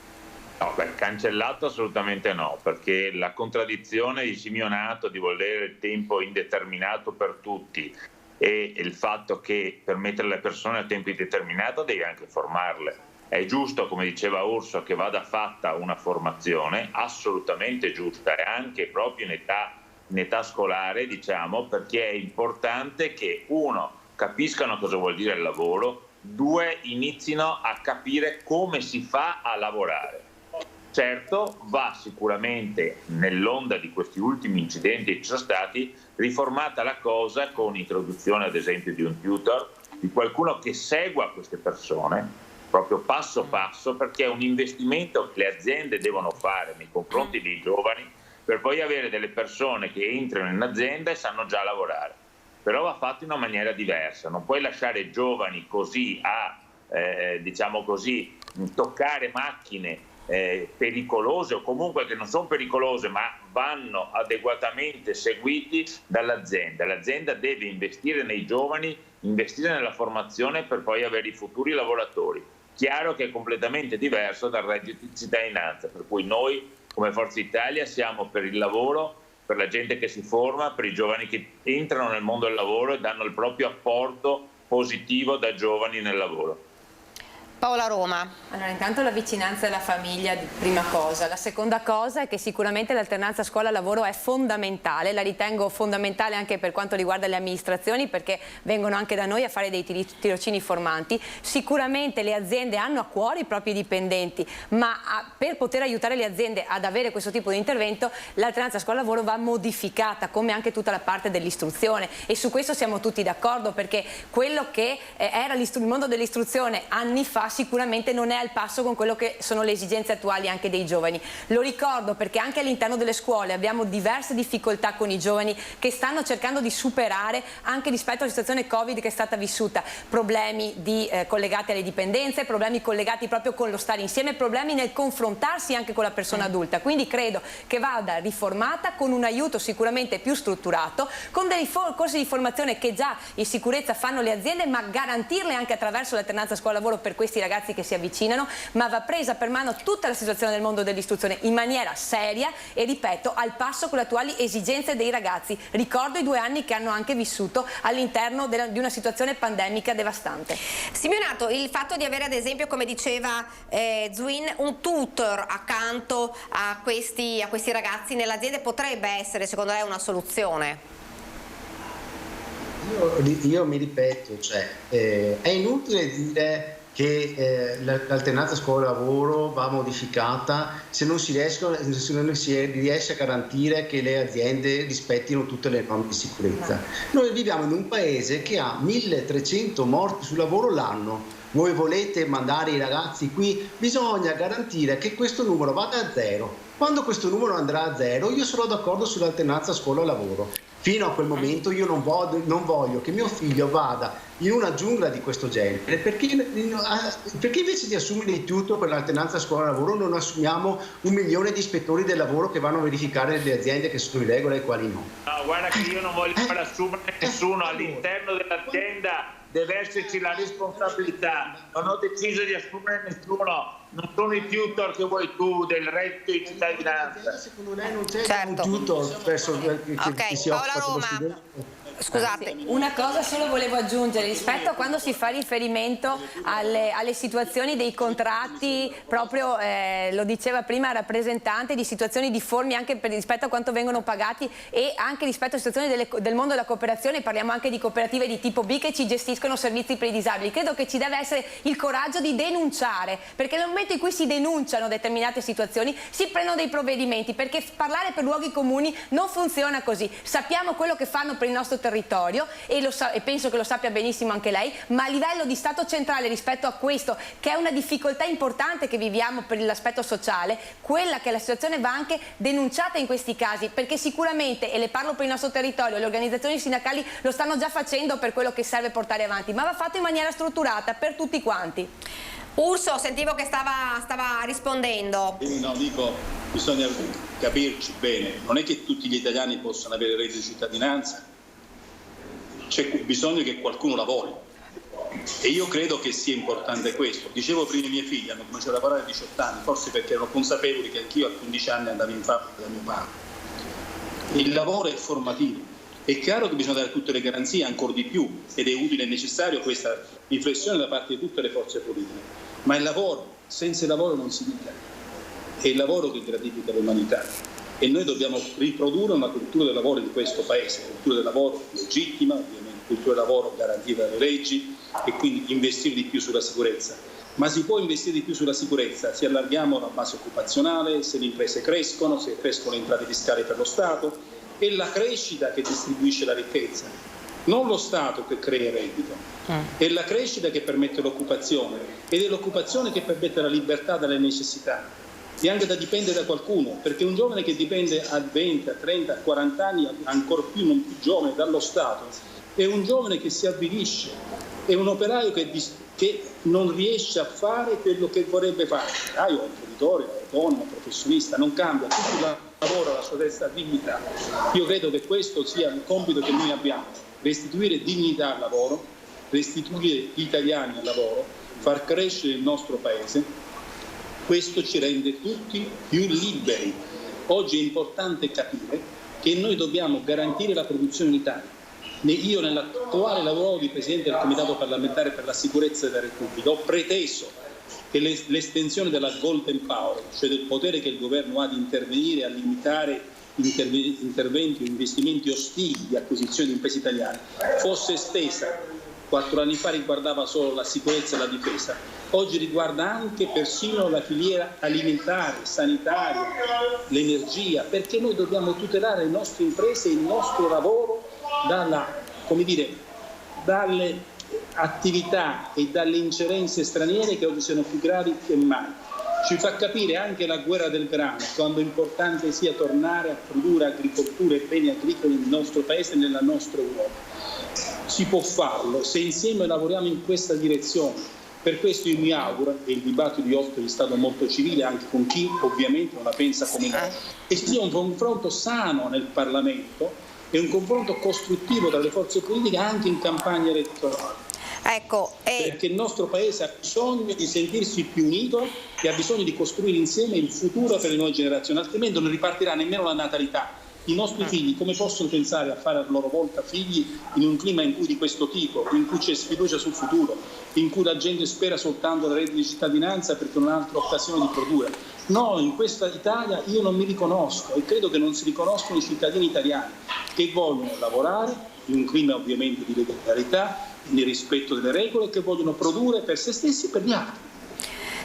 No, cancellato assolutamente no, perché la contraddizione di Simeonato di volere il tempo indeterminato per tutti e il fatto che per mettere le persone a tempo indeterminato devi anche formarle. È giusto, come diceva Urso, che vada fatta una formazione, assolutamente giusta, e anche proprio in età scolare, diciamo, perché è importante che, uno, capiscano cosa vuol dire il lavoro, due, inizino a capire come si fa a lavorare. Certo, va sicuramente, nell'onda di questi ultimi incidenti che ci sono stati, riformata la cosa con l'introduzione, ad esempio, di un tutor, di qualcuno che segua queste persone, proprio passo passo, perché è un investimento che le aziende devono fare nei confronti dei giovani, per poi avere delle persone che entrano in azienda e sanno già lavorare. Però va fatto in una maniera diversa, non puoi lasciare giovani così a, diciamo così, toccare macchine pericolose, o comunque che non sono pericolose ma vanno adeguatamente seguiti dall'azienda. L'azienda deve investire nei giovani, investire nella formazione per poi avere i futuri lavoratori. Chiaro che è completamente diverso dal reddito di cittadinanza, per cui noi come Forza Italia siamo per il lavoro, per la gente che si forma, per i giovani che entrano nel mondo del lavoro e danno il proprio apporto positivo da giovani nel lavoro. Paola Roma. Allora, intanto la vicinanza della famiglia, prima cosa. La seconda cosa è che sicuramente l'alternanza scuola-lavoro è fondamentale, la ritengo fondamentale anche per quanto riguarda le amministrazioni, perché vengono anche da noi a fare dei tirocini formanti. Sicuramente le aziende hanno a cuore i propri dipendenti, ma per poter aiutare le aziende ad avere questo tipo di intervento, l'alternanza scuola-lavoro va modificata, come anche tutta la parte dell'istruzione, e su questo siamo tutti d'accordo, perché quello che era il mondo dell'istruzione anni fa fa sicuramente non è al passo con quello che sono le esigenze attuali anche dei giovani. Lo ricordo perché anche all'interno delle scuole abbiamo diverse difficoltà con i giovani che stanno cercando di superare anche rispetto alla situazione Covid che è stata vissuta, problemi collegati alle dipendenze, problemi collegati proprio con lo stare insieme, problemi nel confrontarsi anche con la persona adulta, quindi credo che vada riformata con un aiuto sicuramente più strutturato, con dei corsi di formazione che già in sicurezza fanno le aziende, ma garantirle anche attraverso l'alternanza scuola-lavoro per questi ragazzi che si avvicinano, ma va presa per mano tutta la situazione del mondo dell'istruzione in maniera seria e, ripeto, al passo con le attuali esigenze dei ragazzi. Ricordo i 2 anni che hanno anche vissuto all'interno di una situazione pandemica devastante. Simeonato, il fatto di avere ad esempio, come diceva Zwin, un tutor accanto a questi ragazzi nell'azienda potrebbe essere secondo lei una soluzione? Io mi ripeto, è inutile dire che l'alternanza scuola-lavoro va modificata se non si riesce a garantire che le aziende rispettino tutte le norme di sicurezza. Noi viviamo in un paese che ha 1300 morti sul lavoro l'anno. Voi volete mandare i ragazzi qui? Bisogna garantire che questo numero vada a zero. Quando questo numero andrà a zero, io sarò d'accordo sull'alternanza scuola-lavoro. Fino a quel momento io non voglio che mio figlio vada in una giungla di questo genere, perché invece di assumere il tutor per l'alternanza scuola-lavoro non assumiamo 1 milione di ispettori del lavoro che vanno a verificare le aziende che sono in regola e quali no. No, guarda che io non voglio far assumere nessuno all'interno dell'azienda, deve esserci la responsabilità. Non ho deciso di assumere nessuno, non sono i tutor che vuoi tu del reddito di cittadinanza. Secondo lei non c'è un tutor verso che si Paola occupa dello Roma. studente? Scusate, una cosa solo volevo aggiungere rispetto a quando si fa riferimento alle situazioni dei contratti, proprio lo diceva prima il rappresentante, di situazioni difformi anche rispetto a quanto vengono pagati e anche rispetto a situazioni del mondo della cooperazione. Parliamo anche di cooperative di tipo B che ci gestiscono servizi per i disabili. Credo che ci deve essere il coraggio di denunciare, perché nel momento in cui si denunciano determinate situazioni si prendono dei provvedimenti, perché parlare per luoghi comuni non funziona così. Sappiamo quello che fanno per il nostro territorio e penso che lo sappia benissimo anche lei, ma a livello di Stato centrale rispetto a questo, che è una difficoltà importante che viviamo per l'aspetto sociale, quella che la situazione va anche denunciata in questi casi, perché sicuramente, e le parlo per il nostro territorio, le organizzazioni sindacali lo stanno già facendo per quello che serve portare avanti, ma va fatto in maniera strutturata per tutti quanti. Urso, sentivo che stava rispondendo. No, dico, bisogna capirci bene, non è che tutti gli italiani possono avere il reddito di cittadinanza, c'è bisogno che qualcuno lavori e io credo che sia importante questo. Dicevo prima, i miei figli hanno cominciato a lavorare a 18 anni, forse perché erano consapevoli che anch'io a 15 anni andavo in fabbrica da mio padre. Il lavoro è formativo, è chiaro che bisogna dare tutte le garanzie, ancora di più, ed è utile e necessario questa riflessione da parte di tutte le forze politiche, ma il lavoro, senza il lavoro non si vive, è il lavoro che gratifica l'umanità. E noi dobbiamo riprodurre una cultura del lavoro di questo Paese, cultura del lavoro legittima, ovviamente, cultura del lavoro garantita dalle leggi e quindi investire di più sulla sicurezza. Ma si può investire di più sulla sicurezza se allarghiamo la base occupazionale, se le imprese crescono, se crescono le entrate fiscali per lo Stato. È la crescita che distribuisce la ricchezza, non lo Stato che crea il reddito. È la crescita che permette l'occupazione ed è l'occupazione che permette la libertà dalle necessità. E anche da dipendere da qualcuno, perché un giovane che dipende a 20, a 30, a 40 anni, ancor più non più giovane, dallo Stato, è un giovane che si avvilisce, è un operaio che non riesce a fare quello che vorrebbe fare. È un imprenditore, autonomo, professionista, non cambia, tutto lavora la sua stessa dignità. Io credo che questo sia il compito che noi abbiamo, restituire dignità al lavoro, restituire gli italiani al lavoro, far crescere il nostro Paese. Questo ci rende tutti più liberi. Oggi è importante capire che noi dobbiamo garantire la produzione in Italia. Io nell'attuale lavoro di Presidente del Comitato parlamentare per la sicurezza della Repubblica ho preteso che l'estensione della Golden Power, cioè del potere che il governo ha di intervenire a limitare interventi o investimenti ostili di acquisizione di imprese italiane, fosse estesa. 4 anni fa riguardava solo la sicurezza e la difesa, oggi riguarda anche persino la filiera alimentare, sanitaria, l'energia, perché noi dobbiamo tutelare le nostre imprese e il nostro lavoro dalle attività e dalle ingerenze straniere che oggi sono più gravi che mai. Ci fa capire anche la guerra del grano, quanto importante sia tornare a produrre agricoltura e beni agricoli nel nostro paese e nella nostra Europa. Si può farlo se insieme lavoriamo in questa direzione. Per questo io mi auguro, e il dibattito di oggi è stato molto civile anche con chi ovviamente non la pensa come noi, che ci sia un confronto sano nel Parlamento e un confronto costruttivo tra le forze politiche anche in campagna elettorale. Ecco, perché il nostro Paese ha bisogno di sentirsi più unito e ha bisogno di costruire insieme il futuro per le nuove generazioni, altrimenti non ripartirà nemmeno la natalità. I nostri figli come possono pensare a fare a loro volta figli in un clima in cui di questo tipo, in cui c'è sfiducia sul futuro, in cui la gente spera soltanto la reddito di cittadinanza perché non ha altra occasione di produrre? No, in questa Italia io non mi riconosco e credo che non si riconoscono i cittadini italiani che vogliono lavorare in un clima ovviamente di legalità, nel rispetto delle regole, e che vogliono produrre per se stessi e per gli altri.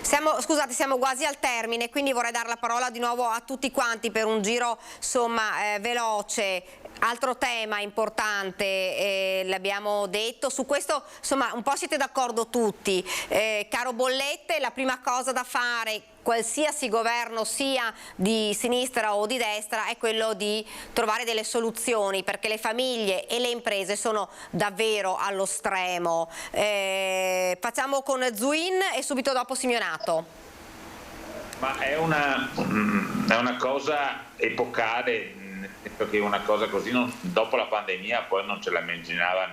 Siamo quasi al termine, quindi vorrei dare la parola di nuovo a tutti quanti per un giro veloce. Altro tema importante, l'abbiamo detto, su questo insomma un po' siete d'accordo tutti, caro bollette, la prima cosa da fare, qualsiasi governo sia di sinistra o di destra, è quello di trovare delle soluzioni, perché le famiglie e le imprese sono davvero allo stremo. Facciamo con Zuin e subito dopo Simeonato. Ma è una cosa epocale, nel senso che una cosa così dopo la pandemia poi non se la immaginava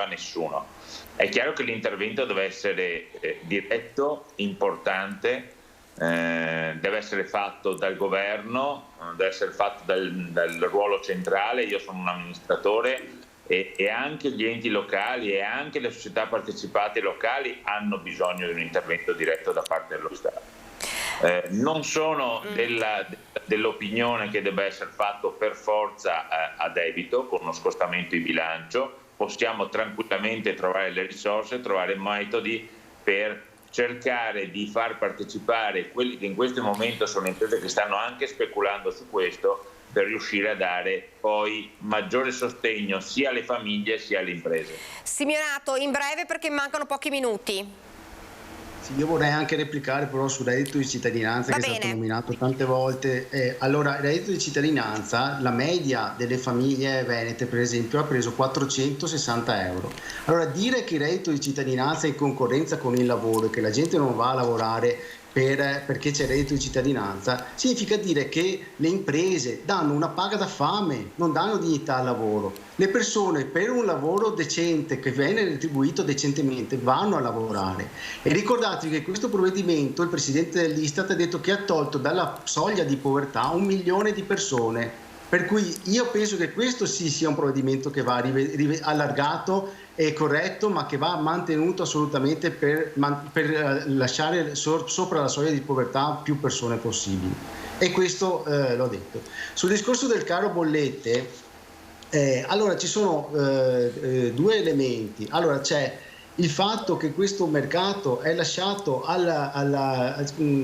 nessuno. È chiaro che l'intervento deve essere diretto, importante, deve essere fatto dal governo, deve essere fatto dal ruolo centrale. Io sono un amministratore e anche gli enti locali e anche le società partecipate locali hanno bisogno di un intervento diretto da parte dello Stato. Non sono dell'opinione che debba essere fatto per forza a debito, con uno scostamento di bilancio. Possiamo tranquillamente trovare le risorse, trovare metodi per cercare di far partecipare quelli che in questo momento sono imprese che stanno anche speculando su questo, per riuscire a dare poi maggiore sostegno sia alle famiglie sia alle imprese. Simeonato, in breve perché mancano pochi minuti. Sì, io vorrei anche replicare però sul reddito di cittadinanza, che è stato nominato tante volte. Allora, il reddito di cittadinanza, la media delle famiglie venete per esempio ha preso 460 euro. Allora, dire che il reddito di cittadinanza è in concorrenza con il lavoro e che la gente non va a lavorare perché c'è il reddito di cittadinanza, significa dire che le imprese danno una paga da fame, non danno dignità al lavoro. Le persone per un lavoro decente, che viene retribuito decentemente, vanno a lavorare. E ricordatevi che questo provvedimento, il Presidente dell'Istat ha detto che ha tolto dalla soglia di povertà 1 milione di persone. Per cui io penso che questo sì sia un provvedimento che va allargato e corretto, ma che va mantenuto assolutamente per lasciare sopra la soglia di povertà più persone possibili. E questo l'ho detto. Sul discorso del caro bollette, allora ci sono 2 elementi. Allora c'è il fatto che questo mercato è lasciato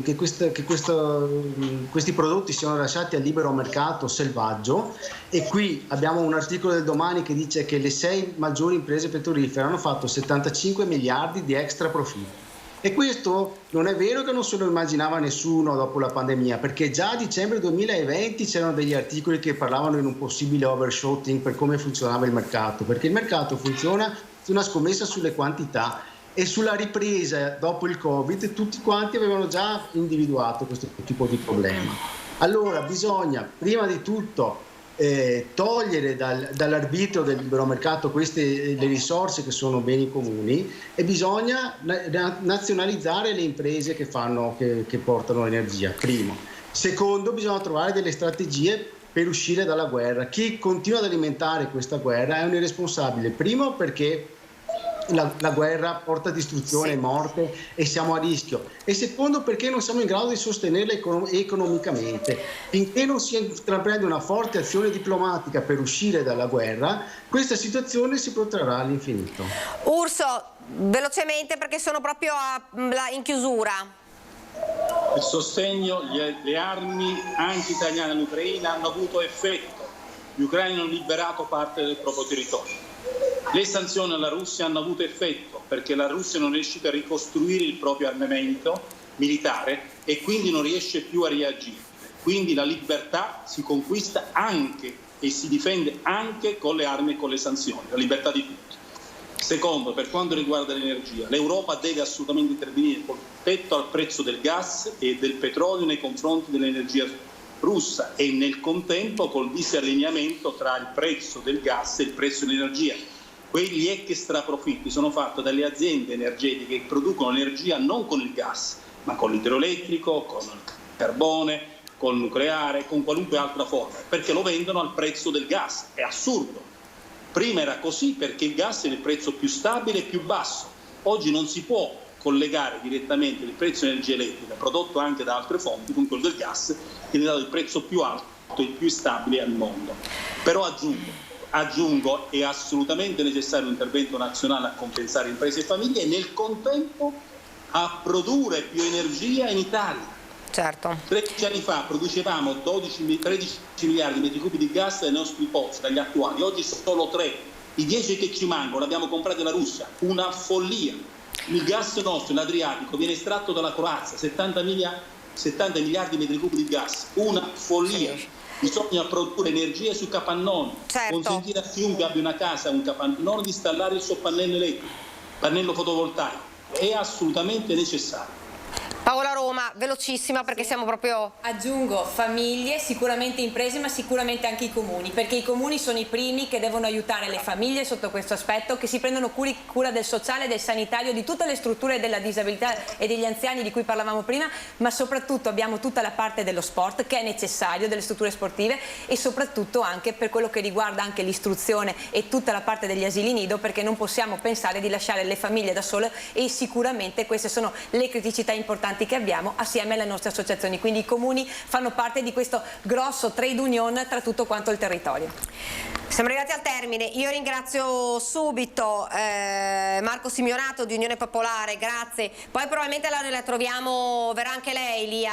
che questi prodotti siano lasciati al libero mercato selvaggio, e qui abbiamo un articolo del Domani che dice che le 6 maggiori imprese petrolifere hanno fatto 75 miliardi di extra profitti. E questo non è vero che non se lo immaginava nessuno dopo la pandemia, perché già a dicembre 2020 c'erano degli articoli che parlavano di un possibile overshooting per come funzionava il mercato, perché il mercato funziona su una scommessa sulle quantità, e sulla ripresa dopo il Covid tutti quanti avevano già individuato questo tipo di problema. Allora bisogna prima di tutto togliere dall'arbitrio del libero mercato le risorse che sono beni comuni, e bisogna nazionalizzare le imprese che portano energia, primo. Secondo, bisogna trovare delle strategie per uscire dalla guerra. Chi continua ad alimentare questa guerra è un irresponsabile, primo perché la guerra porta distruzione e morte e siamo a rischio, e secondo perché non siamo in grado di sostenerla economicamente. Finché non si intraprende una forte azione diplomatica per uscire dalla guerra, questa situazione si protrarrà all'infinito. Urso, velocemente perché sono proprio in chiusura. Il sostegno, le armi anti-italiane all'Ucraina hanno avuto effetto. Gli ucraini hanno liberato parte del proprio territorio. Le sanzioni alla Russia hanno avuto effetto perché la Russia non è riuscita a ricostruire il proprio armamento militare e quindi non riesce più a reagire. Quindi la libertà si conquista anche e si difende anche con le armi e con le sanzioni, la libertà di tutti. Secondo, per quanto riguarda l'energia, l'Europa deve assolutamente intervenire col tetto al prezzo del gas e del petrolio nei confronti dell'energia russa e nel contempo col disallineamento tra il prezzo del gas e il prezzo dell'energia. Quegli extra profitti sono fatti dalle aziende energetiche che producono energia non con il gas, ma con l'idroelettrico, con il carbone, col nucleare, con qualunque altra forma, perché lo vendono al prezzo del gas. È assurdo. Prima era così perché il gas era il prezzo più stabile e più basso. Oggi non si può collegare direttamente il prezzo dell'energia elettrica, prodotto anche da altre fonti, con quello del gas, che è dato il prezzo più alto e il più stabile al mondo. Però aggiungo, è assolutamente necessario un intervento nazionale a compensare imprese e famiglie e nel contempo a produrre più energia in Italia. Certo. 13 anni fa producevamo 13 miliardi di metri cubi di gas dai nostri pozzi, dagli attuali, oggi solo 3. I 10 che ci mancano l'abbiamo comprato dalla Russia, una follia. Il gas nostro, l'Adriatico, viene estratto dalla Croazia, 70 miliardi di metri cubi di gas, una follia. Sì. Bisogna produrre energia sui capannoni, consentire a chiunque abbia una casa, un capannone, di installare il suo pannello elettrico, pannello fotovoltaico. È assolutamente necessario. Paola Roma, velocissima perché siamo proprio... Aggiungo famiglie, sicuramente imprese, ma sicuramente anche i comuni, perché i comuni sono i primi che devono aiutare le famiglie sotto questo aspetto, che si prendono cura del sociale, del sanitario, di tutte le strutture della disabilità e degli anziani di cui parlavamo prima, ma soprattutto abbiamo tutta la parte dello sport che è necessario, delle strutture sportive e soprattutto anche per quello che riguarda anche l'istruzione e tutta la parte degli asili nido, perché non possiamo pensare di lasciare le famiglie da sole e sicuramente queste sono le criticità importanti che abbiamo assieme alle nostre associazioni, quindi i comuni fanno parte di questo grosso trade union tra tutto quanto il territorio. Siamo arrivati al termine, io ringrazio subito Marco Simeonato di Unione Popolare, grazie, poi probabilmente la troviamo, verrà anche lei lì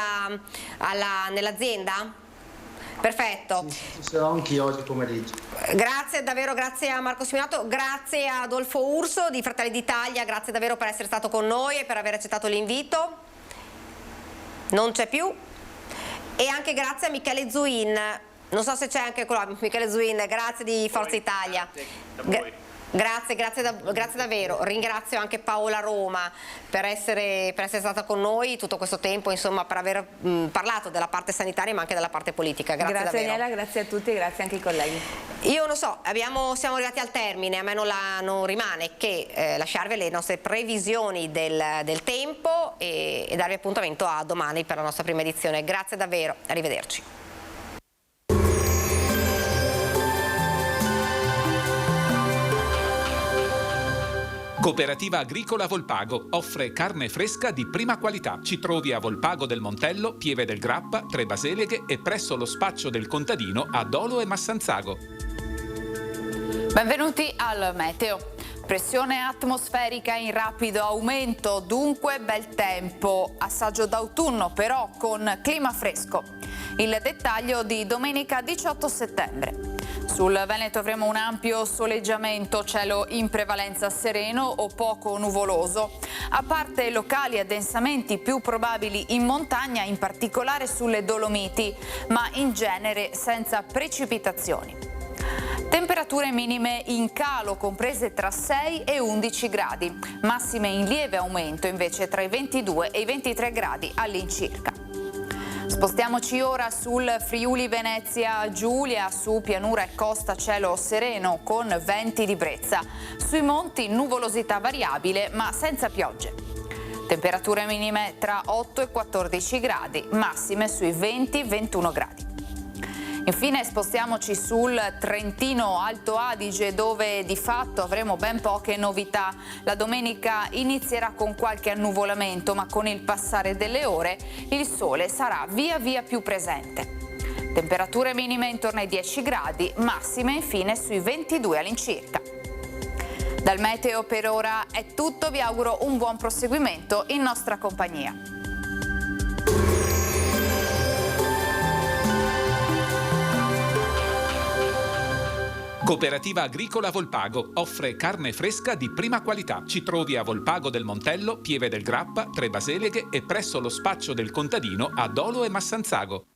nell'azienda? Perfetto. Sì, ci sarò anch'io oggi pomeriggio. Grazie davvero, grazie a Marco Simeonato, grazie a Adolfo Urso di Fratelli d'Italia, grazie davvero per essere stato con noi e per aver accettato l'invito. Non c'è più. E anche grazie a Michele Zuin, non so se c'è anche qua, Michele Zuin, grazie di Forza Italia. Grazie davvero. Ringrazio anche Paola Roma per essere stata con noi tutto questo tempo, insomma, per aver parlato della parte sanitaria ma anche della parte politica. Grazie davvero. Daniela, grazie a tutti e grazie anche ai colleghi. Io non so, siamo arrivati al termine, a me non rimane che lasciarvi le nostre previsioni del tempo e darvi appuntamento a domani per la nostra prima edizione. Grazie davvero, arrivederci. Cooperativa Agricola Volpago offre carne fresca di prima qualità. Ci trovi a Volpago del Montello, Pieve del Grappa, Tre Baseleghe e presso lo spaccio del contadino a Dolo e Massanzago. Benvenuti al meteo. Pressione atmosferica in rapido aumento, dunque bel tempo, assaggio d'autunno però con clima fresco. Il dettaglio di domenica 18 settembre. Sul Veneto avremo un ampio soleggiamento, cielo in prevalenza sereno o poco nuvoloso, a parte locali addensamenti più probabili in montagna, in particolare sulle Dolomiti, ma in genere senza precipitazioni. Temperature minime in calo, comprese tra 6 e 11 gradi, massime in lieve aumento invece tra i 22 e i 23 gradi all'incirca. Spostiamoci ora sul Friuli Venezia Giulia, su pianura e costa cielo sereno con venti di brezza, sui monti nuvolosità variabile ma senza piogge. Temperature minime tra 8 e 14 gradi, massime sui 20-21 gradi. Infine spostiamoci sul Trentino Alto Adige, dove di fatto avremo ben poche novità. La domenica inizierà con qualche annuvolamento, ma con il passare delle ore il sole sarà via via più presente. Temperature minime intorno ai 10 gradi, massime infine sui 22 all'incirca. Dal meteo per ora è tutto, vi auguro un buon proseguimento in nostra compagnia. Cooperativa Agricola Volpago offre carne fresca di prima qualità. Ci trovi a Volpago del Montello, Pieve del Grappa, Tre Baseleghe e presso lo spaccio del contadino a Dolo e Massanzago.